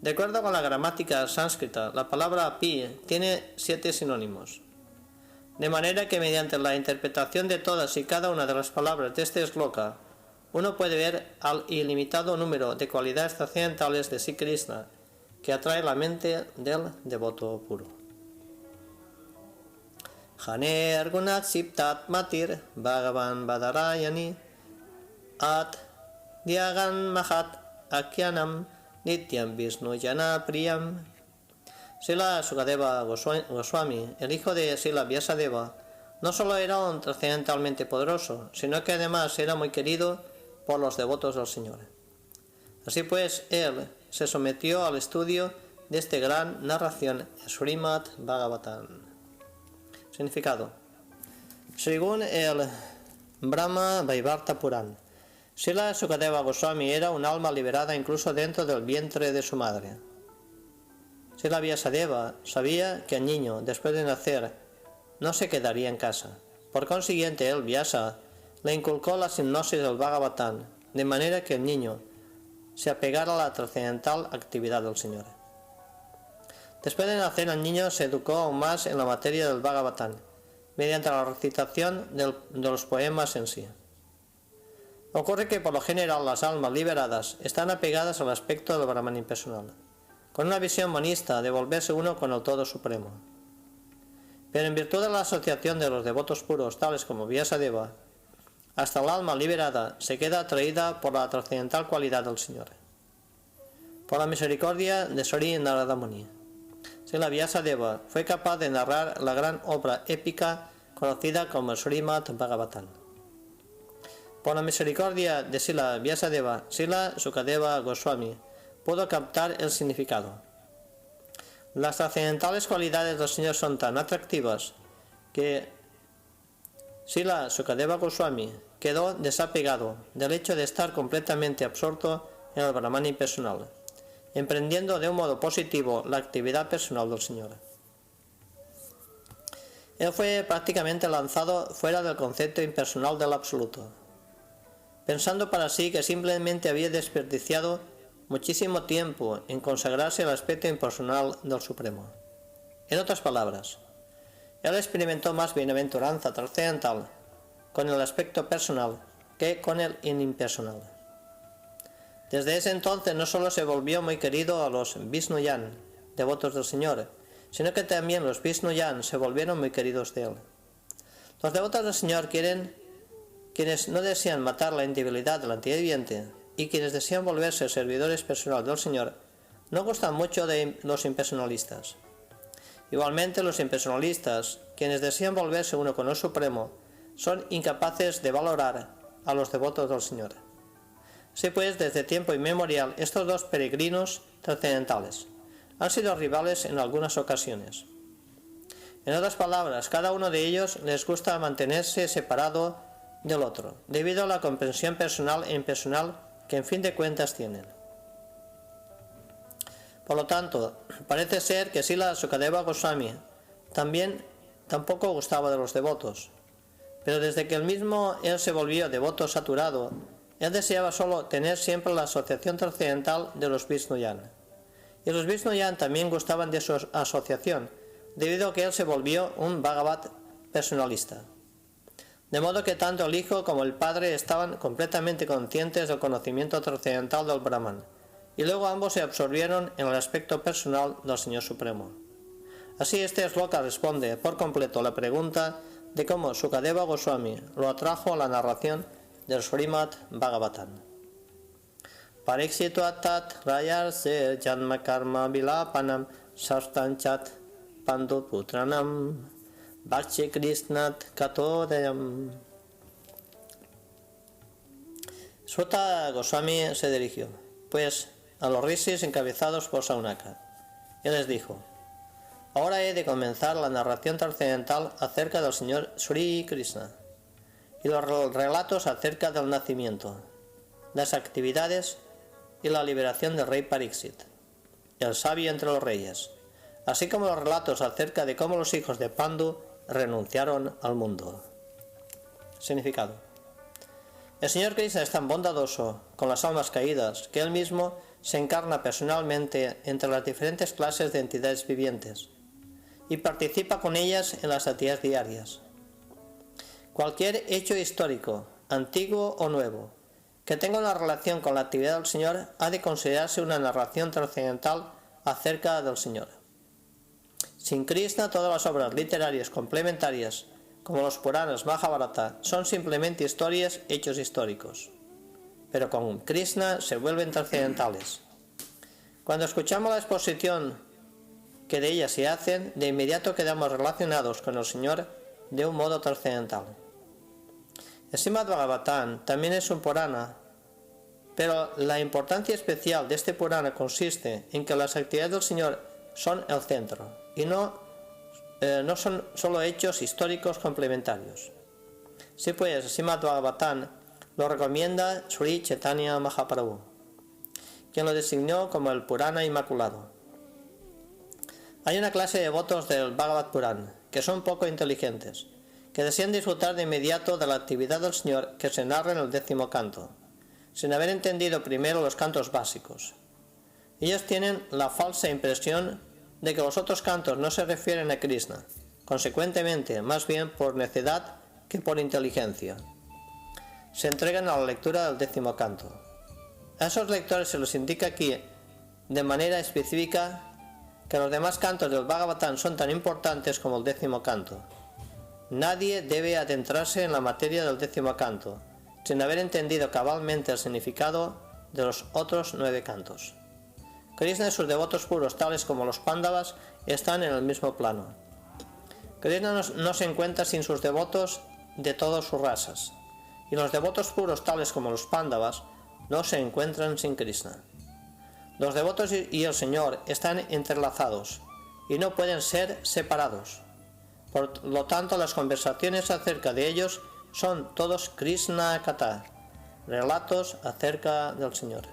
De acuerdo con la gramática sánscrita, la palabra pi tiene 7 sinónimos. De manera que mediante la interpretación de todas y cada una de las palabras de este shloka, uno puede ver al ilimitado número de cualidades trascendentales de Sri Krishna que atrae la mente del devoto puro. Haner gunat siptat matir bhagavan badarayani at diagan mahat akyanam nityam vishnu jana priyam. Srila Sukadeva Goswami, el hijo de Srila Vyasadeva, no solo era un trascendentalmente poderoso, sino que además era muy querido por los devotos del Señor. Así pues, él se sometió al estudio de esta gran narración Srimad Bhagavatam. Significado. Según el Brahma Vaivarta Puran, Srila Sukadeva Goswami era un alma liberada incluso dentro del vientre de su madre. Srila Vyasadeva sabía que el niño, después de nacer, no se quedaría en casa. Por consiguiente, él, Vyasa, le inculcó la hipnosis del Bhagavatam, de manera que el niño se apegara a la trascendental actividad del Señor. Después de nacer, el niño se educó aún más en la materia del Bhagavatam, mediante la recitación de los poemas en sí. Ocurre que por lo general las almas liberadas están apegadas al aspecto del Brahman impersonal, con una visión monista de volverse uno con el Todo Supremo. Pero en virtud de la asociación de los devotos puros, tales como Vyasadeva, hasta el alma liberada se queda atraída por la trascendental cualidad del Señor. Por la misericordia de Sri Narada Muni, Srila Vyasadeva fue capaz de narrar la gran obra épica conocida como Srimad Bhagavatam. Por la misericordia de Srila Vyasadeva, Srila Sukadeva Goswami pudo captar el significado. Las trascendentales cualidades del Señor son tan atractivas que Srila Sukadeva Goswami quedó desapegado del hecho de estar completamente absorto en el Brahman impersonal, emprendiendo de un modo positivo la actividad personal del Señor. Él fue prácticamente lanzado fuera del concepto impersonal del Absoluto, pensando para sí que simplemente había desperdiciado muchísimo tiempo en consagrarse al aspecto impersonal del Supremo. En otras palabras, él experimentó más bienaventuranza trascendental con el aspecto personal que con el impersonal. Desde ese entonces no solo se volvió muy querido a los Vishnuyan, devotos del Señor, sino que también los Vishnuyan se volvieron muy queridos de él. Los devotos del Señor quienes no desean matar la individualidad del antiviviente y quienes desean volverse servidores personales del Señor, no gustan mucho de los impersonalistas. Igualmente, los impersonalistas, quienes desean volverse uno con el Supremo, son incapaces de valorar a los devotos del Señor. Así pues, desde tiempo inmemorial, estos dos peregrinos trascendentales han sido rivales en algunas ocasiones. En otras palabras, cada uno de ellos les gusta mantenerse separado del otro, debido a la comprensión personal e impersonal que en fin de cuentas tienen. Por lo tanto, parece ser que Srila Sukadeva Goswami tampoco gustaba de los devotos, pero desde que él se volvió devoto saturado, él deseaba solo tener siempre la asociación trascendental de los Vishnuyan. Y los Vishnuyan también gustaban de su asociación, debido a que él se volvió un Bhagavat personalista. De modo que tanto el hijo como el padre estaban completamente conscientes del conocimiento trascendental del Brahman, y luego ambos se absorbieron en el aspecto personal del Señor Supremo. Así este shloka responde por completo a la pregunta de cómo Sukadeva Goswami lo atrajo a la narración del Srimad Bhagavatam. Parikshitvatat rayarse janma karma vilapanam sartanchat panduputranam Bhakti Krishnat Katodayam. Suta Goswami se dirigió, pues, a los rishis encabezados por Saunaka. Él les dijo: ahora he de comenzar la narración trascendental acerca del Señor Sri Krishna y los relatos acerca del nacimiento, las actividades y la liberación del rey Pariksit, el sabio entre los reyes, así como los relatos acerca de cómo los hijos de Pandu renunciaron al mundo. Significado. El Señor Krishna es tan bondadoso con las almas caídas que Él mismo se encarna personalmente entre las diferentes clases de entidades vivientes y participa con ellas en las actividades diarias. Cualquier hecho histórico, antiguo o nuevo, que tenga una relación con la actividad del Señor ha de considerarse una narración trascendental acerca del Señor. Sin Krishna, todas las obras literarias complementarias, como los Puranas, Mahabharata, son simplemente historias, hechos históricos. Pero con Krishna se vuelven trascendentales. Cuando escuchamos la exposición que de ella se hacen, de inmediato quedamos relacionados con el Señor de un modo trascendental. El Srimad Bhagavatam también es un Purana, pero la importancia especial de este Purana consiste en que las actividades del Señor son el centro y no son solo hechos históricos complementarios. Sí, pues, Srimad Bhagavatam lo recomienda Sri Chaitanya Mahaprabhu, quien lo designó como el Purana Inmaculado. Hay una clase de devotos del Bhagavad Puran que son poco inteligentes, que desean disfrutar de inmediato de la actividad del Señor que se narra en el 10º canto, sin haber entendido primero los cantos básicos. Ellos tienen la falsa impresión de que los otros cantos no se refieren a Krishna, consecuentemente, más bien por necedad que por inteligencia. Se entregan a la lectura del 10º canto. A esos lectores se les indica aquí, de manera específica, que los demás cantos del Bhagavatam son tan importantes como el 10º canto. Nadie debe adentrarse en la materia del 10º canto, sin haber entendido cabalmente el significado de los otros 9 cantos. Krishna y sus devotos puros, tales como los Pándavas, están en el mismo plano. Krishna no se encuentra sin sus devotos de todas sus razas, y los devotos puros, tales como los Pándavas, no se encuentran sin Krishna. Los devotos y el Señor están entrelazados y no pueden ser separados. Por lo tanto, las conversaciones acerca de ellos son todos Krishna Katha, relatos acerca del Señor.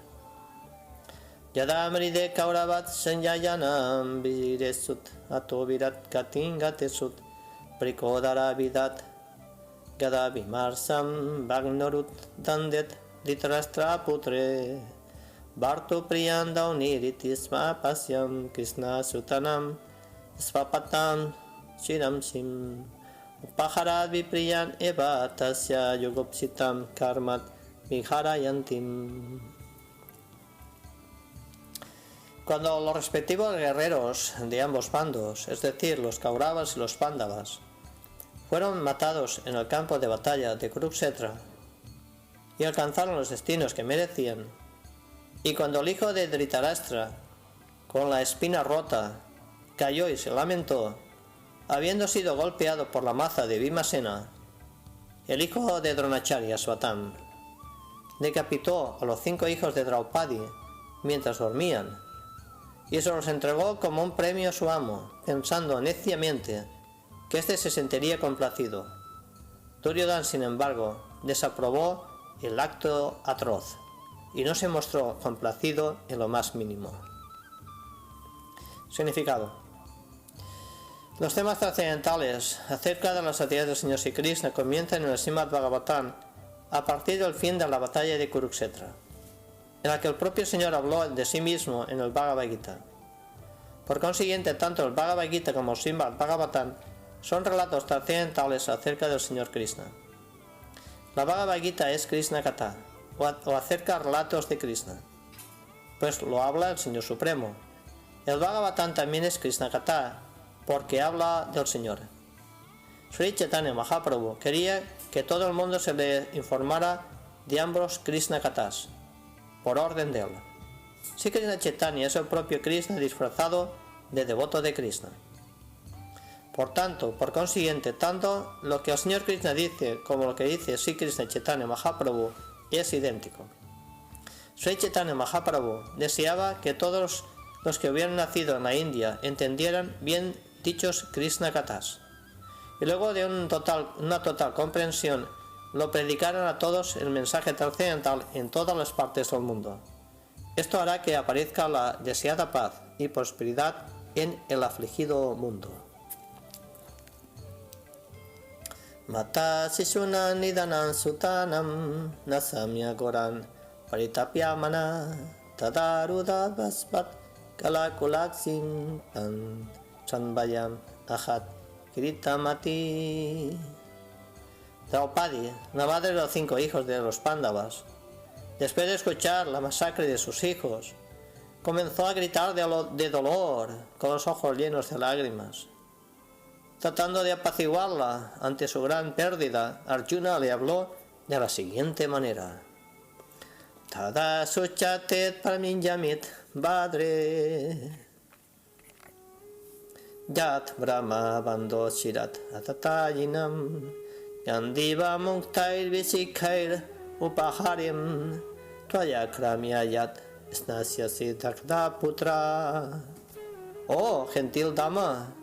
Yadamride Kauravat Sanyayanam Viresut Atovirat Katingatesut Prikodara Vidat Gadavimarsam Bagnorut Dandet Ditrastra Putre Bharto Priyanda Uniritisma Pasyam Krishna Sutanam Svapatam Shiram Sim Upaharat Vipriyan Eva Tasya Yogopsitam Karmat Viharayantim. Cuando los respectivos guerreros de ambos bandos, es decir, los Kauravas y los Pándavas, fueron matados en el campo de batalla de Kurukshetra y alcanzaron los destinos que merecían, y cuando el hijo de Dhritarashtra, con la espina rota, cayó y se lamentó, habiendo sido golpeado por la maza de Bhimasena, el hijo de Dronacharya, Svatam, decapitó a los 5 hijos de Draupadi mientras dormían, y se los entregó como un premio a su amo, pensando neciamente que éste se sentiría complacido. Duryodhana, sin embargo, desaprobó el acto atroz y no se mostró complacido en lo más mínimo. Significado. Los temas trascendentales acerca de las actividades del Señor Sri Krishna comienzan en el Srimad Bhagavatam a partir del fin de la batalla de Kurukshetra, en la que el propio Señor habló de sí mismo en el Bhagavad Gita. Por consiguiente, tanto el Bhagavad Gita como el Srimad Bhagavatam son relatos trascendentales acerca del Señor Krishna. La Bhagavad Gita es Krishna Katha, o acerca relatos de Krishna, pues lo habla el Señor Supremo. El Bhagavatam también es Krishna Katha, porque habla del Señor. Sri Chaitanya Mahaprabhu quería que todo el mundo se le informara de ambos Krishna Kathas, por orden de él. Sri Krishna Chaitanya es el propio Krishna disfrazado de devoto de Krishna. Por tanto, por consiguiente, tanto lo que el Señor Krishna dice como lo que dice Sri Krishna Chaitanya Mahaprabhu es idéntico. Sri Chaitanya Mahaprabhu deseaba que todos los que hubieran nacido en la India entendieran bien dichos Krishna Kathas, y luego de una total comprensión lo predicaran a todos el mensaje trascendental en todas las partes del mundo. Esto hará que aparezca la deseada paz y prosperidad en el afligido mundo. Mata Sishuna Nidanan Sutanam Nasamya Goran Paritapyamana Tadaruda Vaspat Kalakulaksin Tan Chanbayam Ahat Kiritamati. Draupadi, la madre de los 5 hijos de los Pándavas, después de escuchar la masacre de sus hijos, comenzó a gritar de dolor, con los ojos llenos de lágrimas. Tratando de apaciguarla ante su gran pérdida, Arjuna le habló de la siguiente manera: Tada suchatet parminyamit badre. Yat Brahma Bando Shirat Atatayinam Gandiva Muktair Visikhair Upaharim Tvayakramya Yat Snasya Siddhartha Putra. Oh, gentil dama,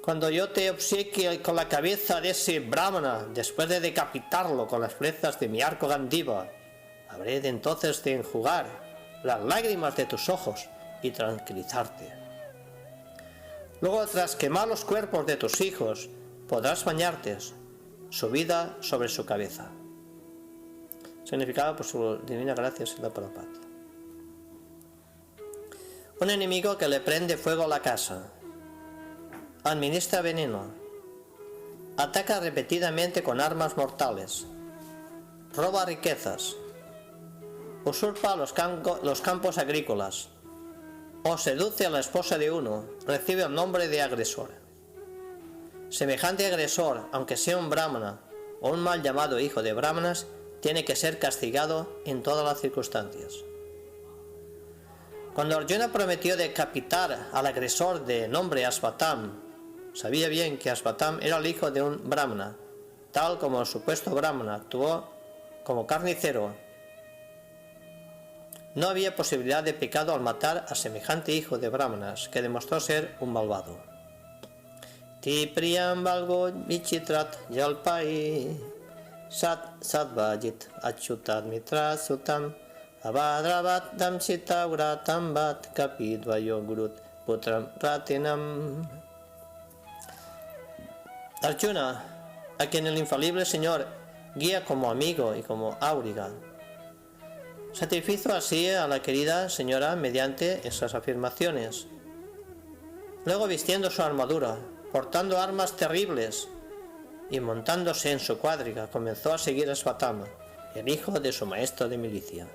cuando yo te obsequie con la cabeza de ese brahmana, después de decapitarlo con las flechas de mi arco Gandiva, habré de entonces de enjugar las lágrimas de tus ojos y tranquilizarte. Luego, tras quemar los cuerpos de tus hijos, podrás bañarte, subida sobre su cabeza. Significado por su divina gracia, Srila Prabhupada. Un enemigo que le prende fuego a la casa, administra veneno, ataca repetidamente con armas mortales, roba riquezas, usurpa los campos agrícolas, o seduce a la esposa de uno, recibe el nombre de agresor. Semejante agresor, aunque sea un brahmana o un mal llamado hijo de brahmanas, tiene que ser castigado en todas las circunstancias. Cuando Arjuna prometió decapitar al agresor de nombre Asvatam, sabía bien que Asvatam era el hijo de un brahmana, tal como el supuesto brahmana actuó como carnicero. No había posibilidad de pecado al matar a semejante hijo de brahmanas, que demostró ser un malvado. Ti priyam valgo vichitrat yalpai sat satvajit achutat mitra sutam Avadravat damsita uratam bat kapidvayo gurut putram ratinam. Arjuna, a quien el infalible Señor guía como amigo y como auriga, satisfizo así a la querida señora mediante esas afirmaciones. Luego, vistiendo su armadura, portando armas terribles y montándose en su cuadriga, comenzó a seguir a Svatama, el hijo de su maestro de milicia.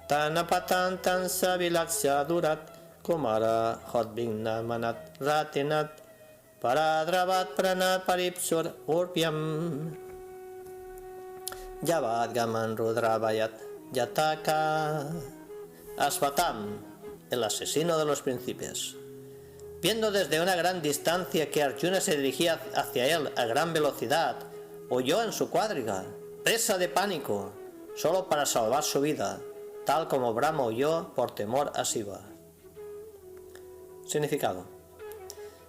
Tanapatan tansa vilaksya durat kumara hodbingna manat ratinat paradravat prana paripsur urpiam yavad gaman rudrabayat yataka. Asvatam, el asesino de los príncipes, viendo desde una gran distancia que Arjuna se dirigía hacia él a gran velocidad, huyó en su cuadriga, presa de pánico, solo para salvar su vida, tal como Brahma huyó por temor a Shiva. Significado.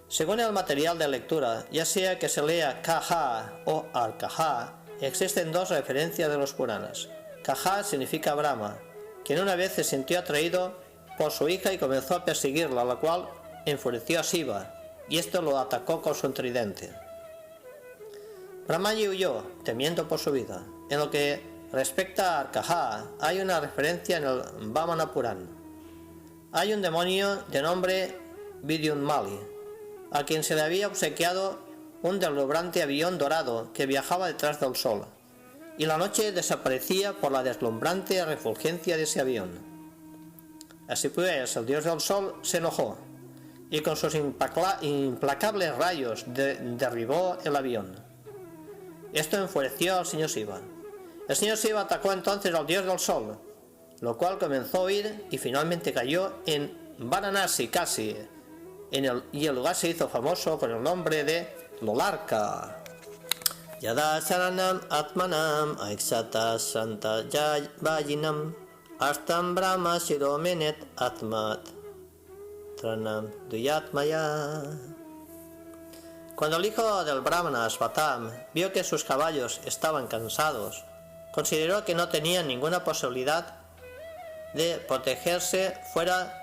Según el material de lectura, ya sea que se lea Kaha o Arkaha, existen dos referencias de los Puranas. Kaha significa Brahma, quien una vez se sintió atraído por su hija y comenzó a perseguirla, la cual enfureció a Shiva, y esto lo atacó con su tridente. Brahmaji huyó, temiendo por su vida. En lo que respecta a Arkaha, hay una referencia en el Vamana Puran. Hay un demonio de nombre Vidyunmali, a quien se le había obsequiado un deslumbrante avión dorado que viajaba detrás del sol, y la noche desaparecía por la deslumbrante refulgencia de ese avión. Así pues, el dios del sol se enojó, y con sus implacables rayos derribó el avión. Esto enfureció al señor Shiva. El señor Shiva atacó entonces al dios del sol, lo cual comenzó a huir y finalmente cayó en Varanasi, casi, y el lugar se hizo famoso con el nombre de Lolarka. Yada Sharanam Atmanam Aiksata Santa Vajinam Astam Brahma Shiromenet Atmat Tranam Duyatmaya. Cuando el hijo del Brahmana Asvatam vio que sus caballos estaban cansados, consideró que no tenían ninguna posibilidad de protegerse fuera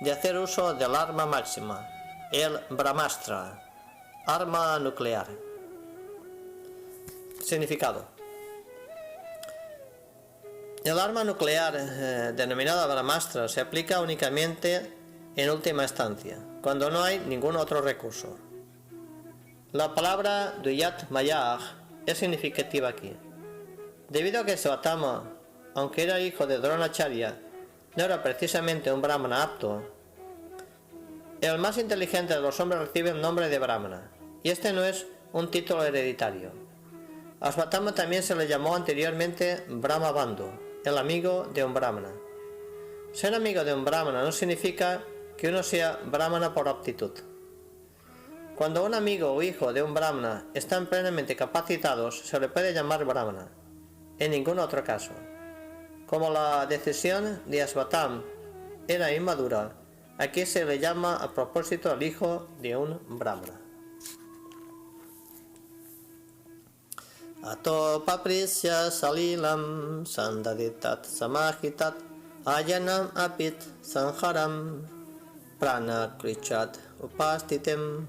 de hacer uso del arma máxima, el Brahmastra, arma nuclear. Significado. El arma nuclear denominada Brahmastra se aplica únicamente en última instancia, cuando no hay ningún otro recurso. La palabra Duyat Mayah es significativa aquí. Debido a que Svatama, aunque era hijo de Dronacharya, no era precisamente un brahmana apto, el más inteligente de los hombres recibe el nombre de brahmana, y este no es un título hereditario. A Svatama también se le llamó anteriormente Brahma Bandhu, el amigo de un brahmana. Ser amigo de un brahmana no significa que uno sea brahmana por aptitud. Cuando un amigo o hijo de un brahmana están plenamente capacitados, se le puede llamar brahmana, en ningún otro caso. Como la decisión de Asvatam era inmadura, aquí se le llama a propósito al hijo de un brahmana. Ato paprisya salilam sandaditat samahitat ayanam apit sanharam prana krichat upastitem.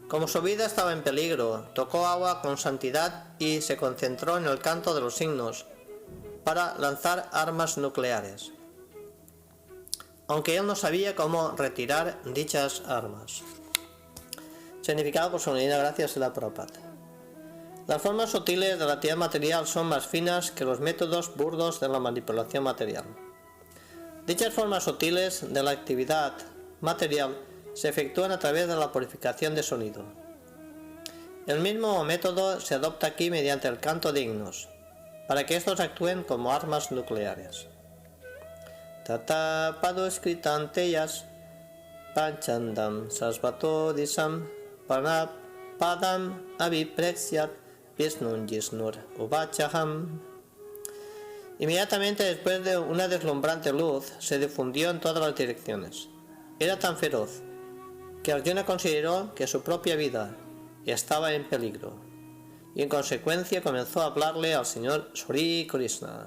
Como su vida estaba en peligro, tocó agua con santidad y se concentró en el canto de los signos para lanzar armas nucleares, aunque él no sabía cómo retirar dichas armas. Significado por su unidad, gracias a la Prabhupada. Las formas sutiles de la actividad material son más finas que los métodos burdos de la manipulación material. Dichas formas sutiles de la actividad material se efectúan a través de la purificación de sonido. El mismo método se adopta aquí mediante el canto de himnos, para que estos actúen como armas nucleares. Tata padoskritanteyas panchandam sasvato disam padam aviprexiat visnun jisnur uvachaham. Inmediatamente después de una deslumbrante luz se difundió en todas las direcciones. Era tan feroz que Arjuna consideró que su propia vida estaba en peligro y en consecuencia comenzó a hablarle al señor Sri Krishna.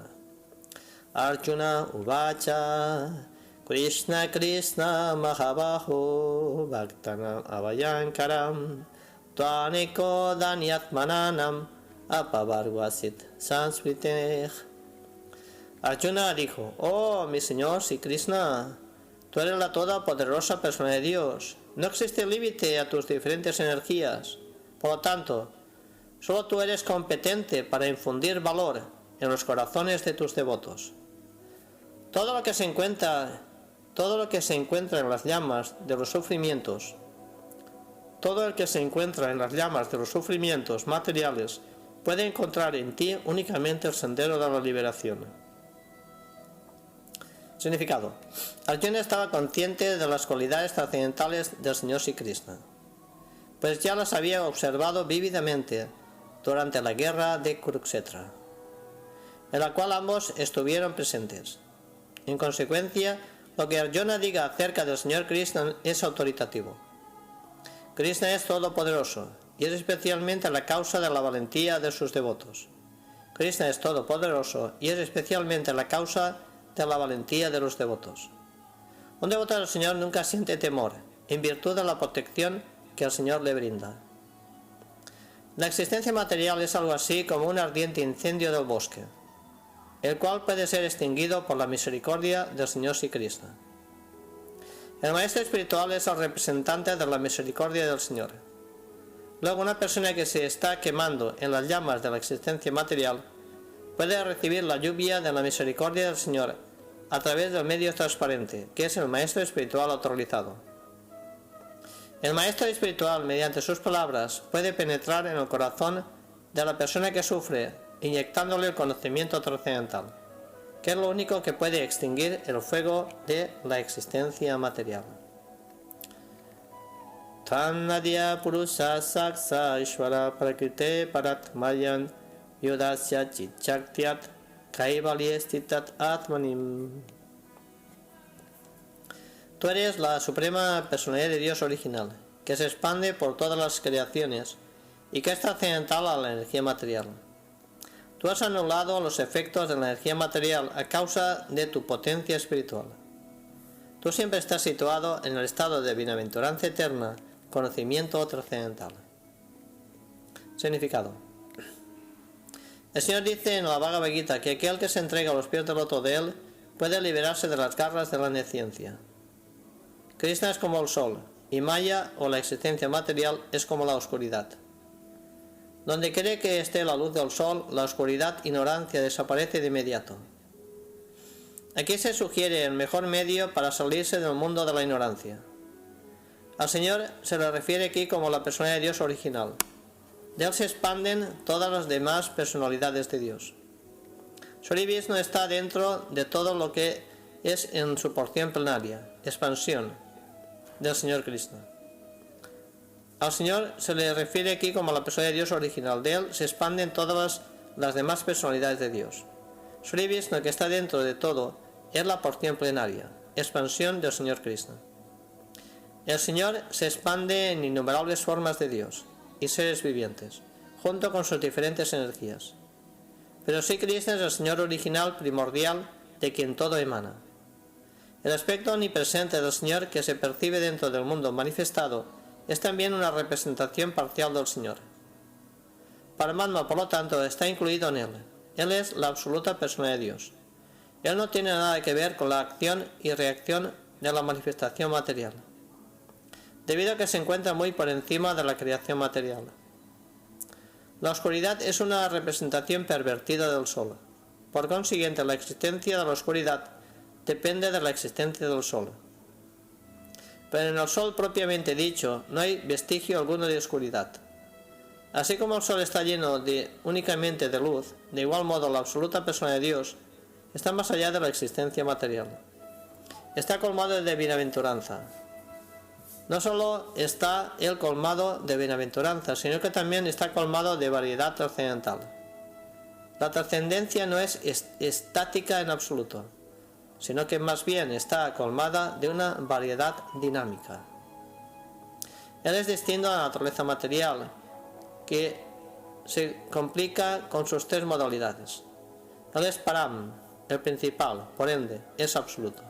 Arjuna uvacha Krishna Krishna Mahabaho Bhaktanam Avayankaram Tvaneko Danyatmananam Apavarvasit Sanskriteh. Arjuna dijo: oh mi señor Sri Krishna, tú eres la todopoderosa persona de Dios. No existe límite a tus diferentes energías. Por lo tanto, solo tú eres competente para infundir valor en los corazones de tus devotos. Todo lo que se encuentra en las llamas de los sufrimientos, todo el que se encuentra en las llamas de los sufrimientos materiales puede encontrar en ti únicamente el sendero de la liberación. Significado. Arjuna estaba consciente de las cualidades trascendentales del señor Sri Krishna, pues ya las había observado vívidamente durante la guerra de Kurukshetra, en la cual ambos estuvieron presentes. En consecuencia, lo que Arjuna diga acerca del señor Krishna es autoritativo. Krishna es todopoderoso y es especialmente la causa de la valentía de sus devotos. Krishna es todopoderoso y es especialmente la causa de la valentía de los devotos. Un devoto del Señor nunca siente temor, en virtud de la protección que el Señor le brinda. La existencia material es algo así como un ardiente incendio del bosque, el cual puede ser extinguido por la misericordia del Señor Sri Krishna. El maestro espiritual es el representante de la misericordia del Señor. Luego, una persona que se está quemando en las llamas de la existencia material puede recibir la lluvia de la misericordia del Señor a través del medio transparente, que es el maestro espiritual autorizado. El maestro espiritual, mediante sus palabras, puede penetrar en el corazón de la persona que sufre, inyectándole el conocimiento trascendental, que es lo único que puede extinguir el fuego de la existencia material. Tanadya purusa saksa ishvara prakrite paratmayan yudasya chichaktyat kaivalyestitat atmanim. Tú eres la suprema personalidad de Dios original, que se expande por todas las creaciones y que es trascendental a la energía material. Tú has anulado los efectos de la energía material a causa de tu potencia espiritual. Tú siempre estás situado en el estado de bienaventuranza eterna, conocimiento trascendental. Significado. El Señor dice en la Bhagavad Gita que aquel que se entrega a los pies del loto de él puede liberarse de las garras de la neciencia. Krishna es como el sol, y Maya, o la existencia material, es como la oscuridad. Donde cree que esté la luz del sol, la oscuridad, ignorancia desaparece de inmediato. Aquí se sugiere el mejor medio para salirse del mundo de la ignorancia. Al Señor se le refiere aquí como la persona de Dios original. De él se expanden todas las demás personalidades de Dios. Sri Vishnu está dentro de todo lo que es en su porción plenaria, expansión del Señor Krishna. Al Señor se le refiere aquí como la persona de Dios original. De Él se expanden todas las demás personalidades de Dios. Sri Vishnu, que está dentro de todo, es la porción plenaria, expansión del Señor Krishna. El Señor se expande en innumerables formas de Dios y seres vivientes, junto con sus diferentes energías. Pero Sri Krishna es el Señor original primordial de quien todo emana. El aspecto omnipresente del Señor que se percibe dentro del mundo manifestado es también una representación parcial del Señor. Paramatma, por lo tanto, está incluido en Él. Él es la absoluta persona de Dios. Él no tiene nada que ver con la acción y reacción de la manifestación material, debido a que se encuentra muy por encima de la creación material. La oscuridad es una representación pervertida del Sol. Por consiguiente, la existencia de la oscuridad depende de la existencia del Sol. Pero en el Sol propiamente dicho no hay vestigio alguno de oscuridad. Así como el Sol está lleno únicamente de luz, de igual modo la absoluta persona de Dios está más allá de la existencia material. Está colmado de bienaventuranza. No solo está Él colmado de bienaventuranza, sino que también está colmado de variedad trascendental. La trascendencia no es estática en absoluto, sino que más bien está colmada de una variedad dinámica. Él es distinto a la naturaleza material, que se complica con sus tres modalidades. Él es Param, el principal, por ende, es absoluto.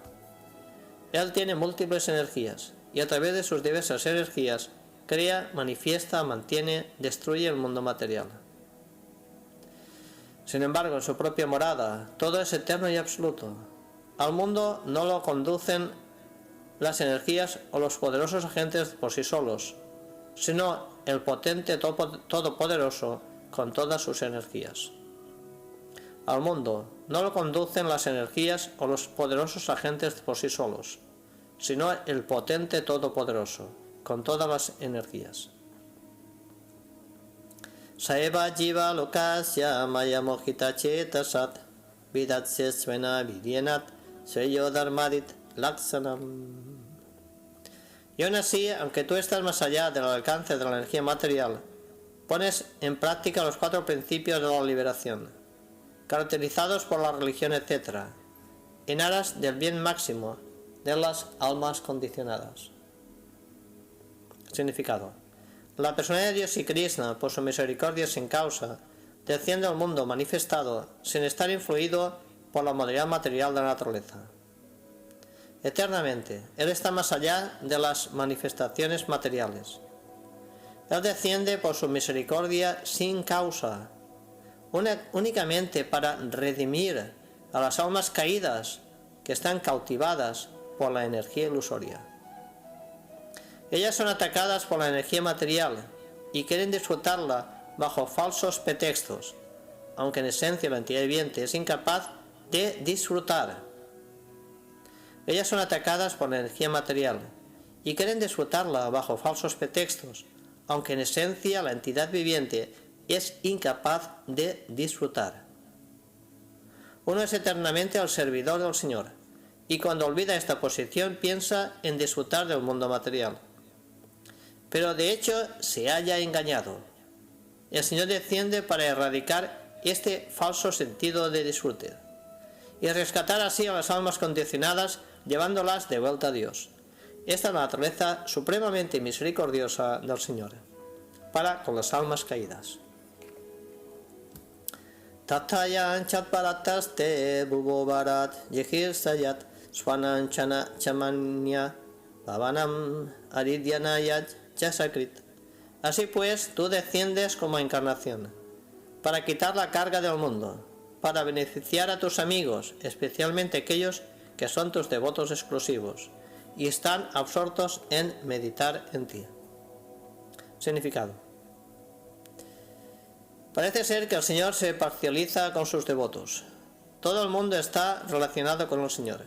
Él tiene múltiples energías, y a través de sus diversas energías crea, manifiesta, mantiene, destruye el mundo material. Sin embargo, en su propia morada, todo es eterno y absoluto. Al mundo no lo conducen las energías o los poderosos agentes por sí solos, sino el potente todopoderoso con todas sus energías. Al mundo no lo conducen las energías o los poderosos agentes por sí solos, sino el potente todopoderoso con todas las energías. Saeva jiva lokasya maya mohita chetasat vidatsya svena vidyenat seyo dharmadit laksanam. Y aún así, aunque tú estás más allá del alcance de la energía material, pones en práctica los 4 principios de la liberación, caracterizados por la religión, etc., en aras del bien máximo de las almas condicionadas. Significado: la personalidad de Dios y Krishna, por su misericordia sin causa, desciende al mundo manifestado sin estar influido por la modalidad material de la naturaleza. Eternamente, Él está más allá de las manifestaciones materiales. Él desciende por su misericordia sin causa, únicamente para redimir a las almas caídas que están cautivadas por la energía ilusoria. Ellas son atacadas por la energía material y quieren disfrutarla bajo falsos pretextos, aunque en esencia la entidad viviente es incapaz de disfrutar. Ellas son atacadas por la energía material y quieren disfrutarla bajo falsos pretextos, aunque en esencia la entidad viviente es incapaz de disfrutar. Uno es eternamente el servidor del Señor, y cuando olvida esta posición piensa en disfrutar del mundo material. Pero de hecho se halla engañado. El Señor desciende para erradicar este falso sentido de disfrute y rescatar así a las almas condicionadas, llevándolas de vuelta a Dios. Esta es la naturaleza supremamente misericordiosa del Señor para con las almas caídas. Tatayan chatparataste bubo barat yehir sayat swananchana chamanya babanam aridyanayat chasakrit. Así pues, tú desciendes como encarnación para quitar la carga del mundo, para beneficiar a tus amigos, especialmente aquellos que son tus devotos exclusivos y están absortos en meditar en ti. Significado: parece ser que el Señor se parcializa con sus devotos. Todo el mundo está relacionado con el Señor.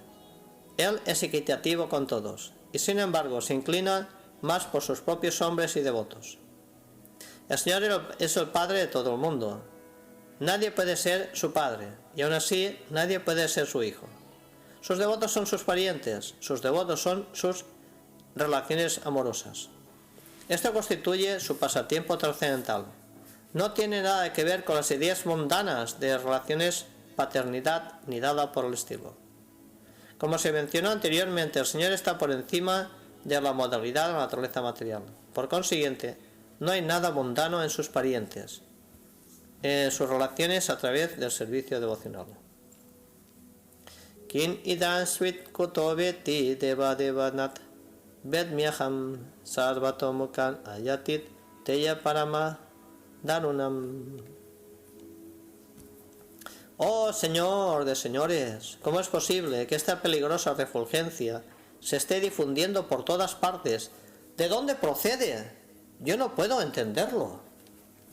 Él es equitativo con todos y sin embargo se inclina más por sus propios hombres y devotos. El Señor es el Padre de todo el mundo. Nadie puede ser su padre y aún así nadie puede ser su hijo. Sus devotos son sus parientes, sus devotos son sus relaciones amorosas. Esto constituye su pasatiempo trascendental. No tiene nada que ver con las ideas mundanas de relaciones, paternidad ni nada por el estilo. Como se mencionó anteriormente, el Señor está por encima de la modalidad de la naturaleza material. Por consiguiente, no hay nada mundano en sus parientes, en sus relaciones a través del servicio devocional. Kin idan svit kutoveti deva devanat vedmiaham sarvatomukan ayatit teya parama darunam. Oh Señor de señores, ¿cómo es posible que esta peligrosa refulgencia se esté difundiendo por todas partes? ¿De dónde procede? Yo no puedo entenderlo.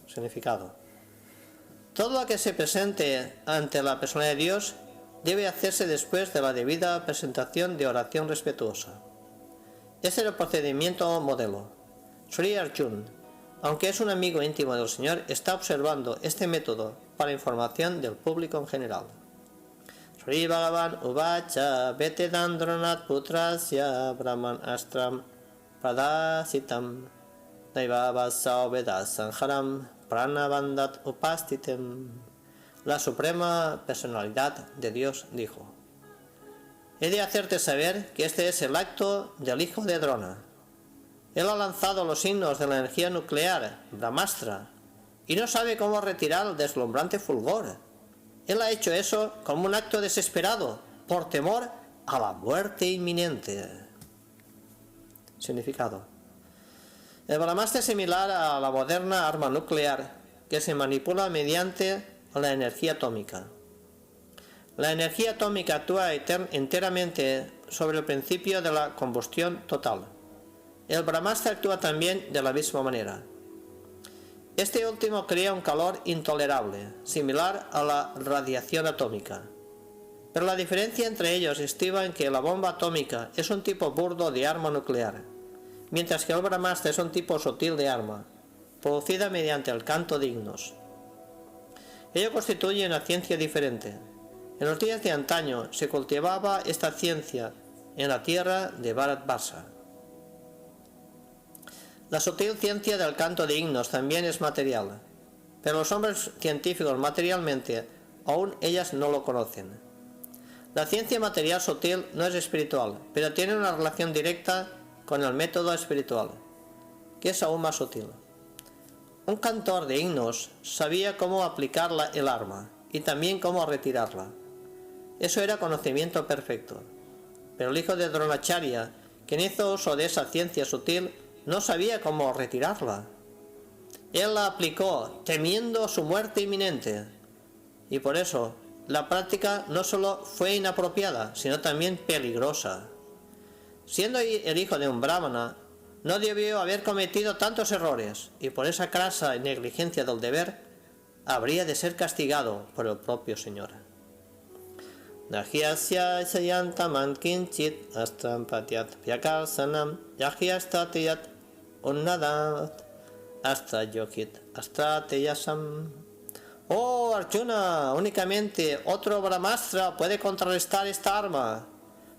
Significado. Todo lo que se presente ante la persona de Dios debe hacerse después de la debida presentación de oración respetuosa. Este es el procedimiento modelo. Sri Arjuna, aunque es un amigo íntimo del Señor, está observando este método para información del público en general. Sri Bhagavan Uvacha Vetedandranat Putrasya Brahman Astram Pradasitam Naivavasa Vedasanharam Pranabandat Upastitem. La Suprema Personalidad de Dios dijo: he de hacerte saber que este es el acto del hijo de Drona. Él ha lanzado los signos de la energía nuclear, Brahmastra, y no sabe cómo retirar el deslumbrante fulgor. Él ha hecho eso como un acto desesperado, por temor a la muerte inminente. Significado. El Brahmastra es similar a la moderna arma nuclear, que se manipula mediante la energía atómica. La energía atómica actúa enteramente sobre el principio de la combustión total. El Brahmastra actúa también de la misma manera. Este último crea un calor intolerable, similar a la radiación atómica. Pero la diferencia entre ellos estriba en que la bomba atómica es un tipo burdo de arma nuclear, mientras que el Brahmastra es un tipo sutil de arma, producida mediante el canto de himnos. Ello constituye una ciencia diferente. En los días de antaño se cultivaba esta ciencia en la tierra de Bharatvarsa. La sutil ciencia del canto de himnos también es material, pero los hombres científicos materialmente aún ellas no lo conocen. La ciencia material sutil no es espiritual, pero tiene una relación directa con el método espiritual, que es aún más sutil. Un cantor de himnos sabía cómo aplicar el arma y también cómo retirarla. Eso era conocimiento perfecto. Pero el hijo de Dronacharya, quien hizo uso de esa ciencia sutil, no sabía cómo retirarla. Él la aplicó temiendo su muerte inminente. Y por eso, la práctica no solo fue inapropiada, sino también peligrosa. Siendo el hijo de un brahmana, no debió haber cometido tantos errores, y por esa crasa negligencia del deber, habría de ser castigado por el propio Señor. Nahyasya sayantaman kinchit astram patyat vyakarsanam yahyastatiyat unnadat astra yokit astrateyasam. Oh Arjuna, únicamente otro Brahmastra puede contrarrestar esta arma.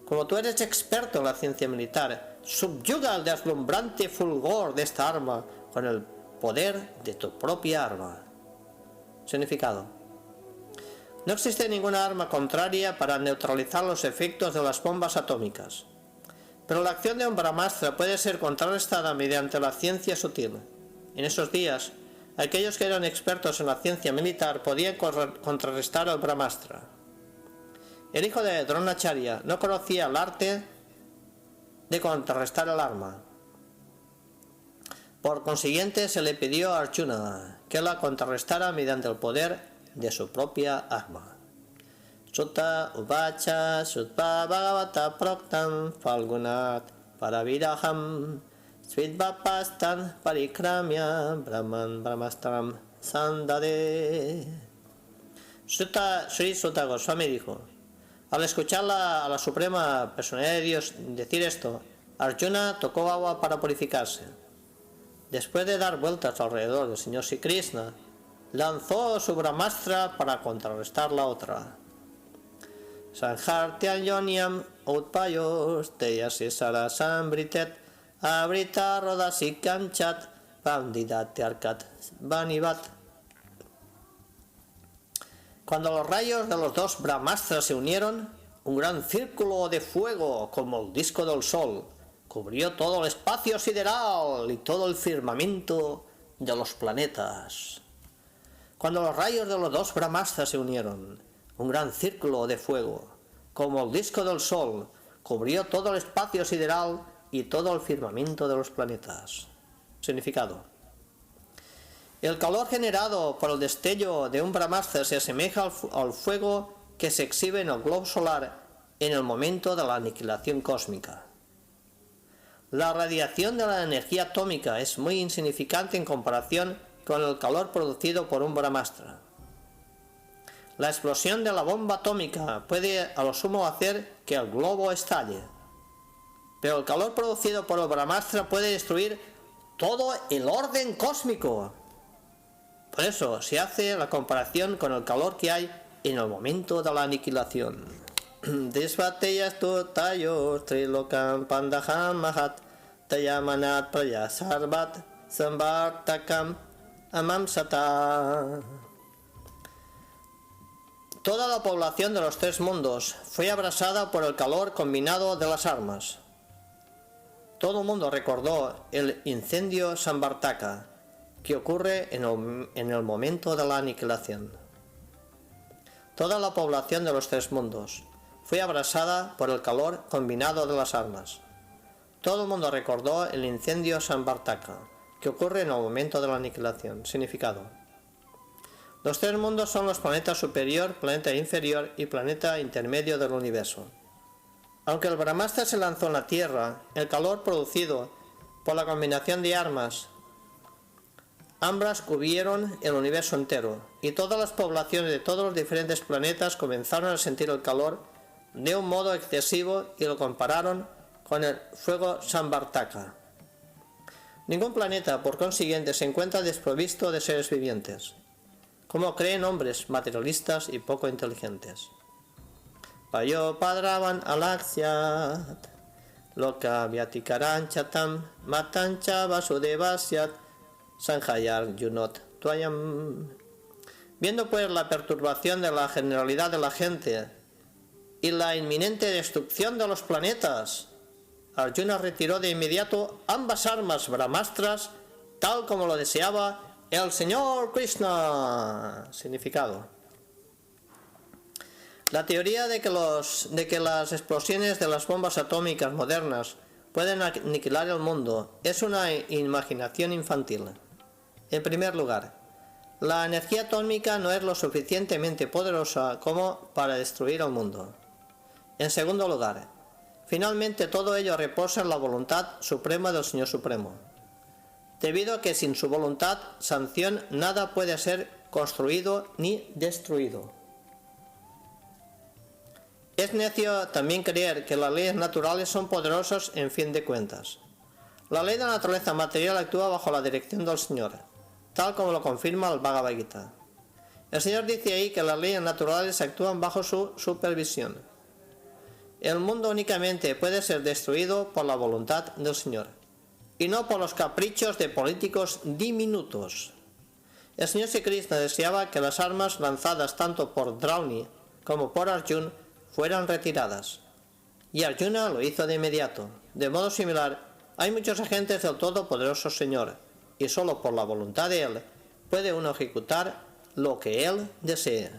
Como tú eres experto en la ciencia militar, subyuga el deslumbrante fulgor de esta arma con el poder de tu propia arma. Significado. No existe ninguna arma contraria para neutralizar los efectos de las bombas atómicas, pero la acción de un Brahmastra puede ser contrarrestada mediante la ciencia sutil. En esos días, aquellos que eran expertos en la ciencia militar podían contrarrestar al Brahmastra. El hijo de Dronacharya no conocía el arte de contrarrestar el arma. Por consiguiente, se le pidió a Arjuna que la contrarrestara mediante el poder de su propia arma. Sutta uvacha sutpa bhagavata proktam falgunat paraviraham svidvapastan parikramya brahman brahmastram sandade. Sri Sutta Goswami dijo: al escuchar a la Suprema Personalidad de Dios decir esto, Arjuna tocó agua para purificarse. Después de dar vueltas alrededor del Señor Sri Krishna, lanzó su Brahmastra para contrarrestar la otra. Sanhartyanyonyam utpayos teyasi sarasambritet Abrita Rodasikam Chat Bandidat Arkat Banibat. Cuando los rayos de los dos Brahmastras se unieron, un gran círculo de fuego, como el disco del sol, cubrió todo el espacio sideral y todo el firmamento de los planetas. Cuando los rayos de los dos Brahmastras se unieron, un gran círculo de fuego, como el disco del sol, cubrió todo el espacio sideral y todo el firmamento de los planetas. Significado: el calor generado por el destello de un Brahmastra se asemeja al fuego que se exhibe en el globo solar en el momento de la aniquilación cósmica. La radiación de la energía atómica es muy insignificante en comparación con el calor producido por un Brahmastra. La explosión de la bomba atómica puede a lo sumo hacer que el globo estalle, pero el calor producido por el Brahmastra puede destruir todo el orden cósmico. Por eso se hace la comparación con el calor que hay en el momento de la aniquilación. Desvateyas tu tayos trilokam pandaham mahat tayamanat prayasarvat sambartakam amamsata. Toda la población de los tres mundos fue abrasada por el calor combinado de las armas. Todo el mundo recordó el incendio Samvartaka, que ocurre en el momento de la aniquilación. Toda la población de los tres mundos fue abrasada por el calor combinado de las armas. Todo el mundo recordó el incendio Samvartaka, que ocurre en el momento de la aniquilación. Significado: los tres mundos son los planetas superior, planeta inferior y planeta intermedio del universo. Aunque el Brahmastra se lanzó en la Tierra, el calor producido por la combinación de armas ambas cubrieron el universo entero, y todas las poblaciones de todos los diferentes planetas comenzaron a sentir el calor de un modo excesivo y lo compararon con el fuego Samvartaka. Ningún planeta, por consiguiente, se encuentra desprovisto de seres vivientes, como creen hombres materialistas y poco inteligentes. Payo padravan alaksyat loka vyatikaran chatam matancha vasudevasyat sanjayar yunot tuayam. Viendo pues la perturbación de la generalidad de la gente y la inminente destrucción de los planetas, Arjuna retiró de inmediato ambas armas brahmastras, tal como lo deseaba el Señor Krishna. Significado: la teoría de que las explosiones de las bombas atómicas modernas pueden aniquilar el mundo es una imaginación infantil. En primer lugar, la energía atómica no es lo suficientemente poderosa como para destruir el mundo. En segundo lugar, finalmente todo ello reposa en la voluntad suprema del Señor Supremo, debido a que sin su voluntad, sanción, nada puede ser construido ni destruido. Es necio también creer que las leyes naturales son poderosas en fin de cuentas. La ley de la naturaleza material actúa bajo la dirección del Señor, tal como lo confirma el Bhagavad Gita. El Señor dice ahí que las leyes naturales actúan bajo su supervisión. El mundo únicamente puede ser destruido por la voluntad del Señor, y no por los caprichos de políticos diminutos. El Señor Sri Krishna deseaba que las armas lanzadas tanto por Drauni como por Arjuna fueran retiradas, y Arjuna lo hizo de inmediato. De modo similar, hay muchos agentes del Todopoderoso Señor, y solo por la voluntad de Él puede uno ejecutar lo que Él desee.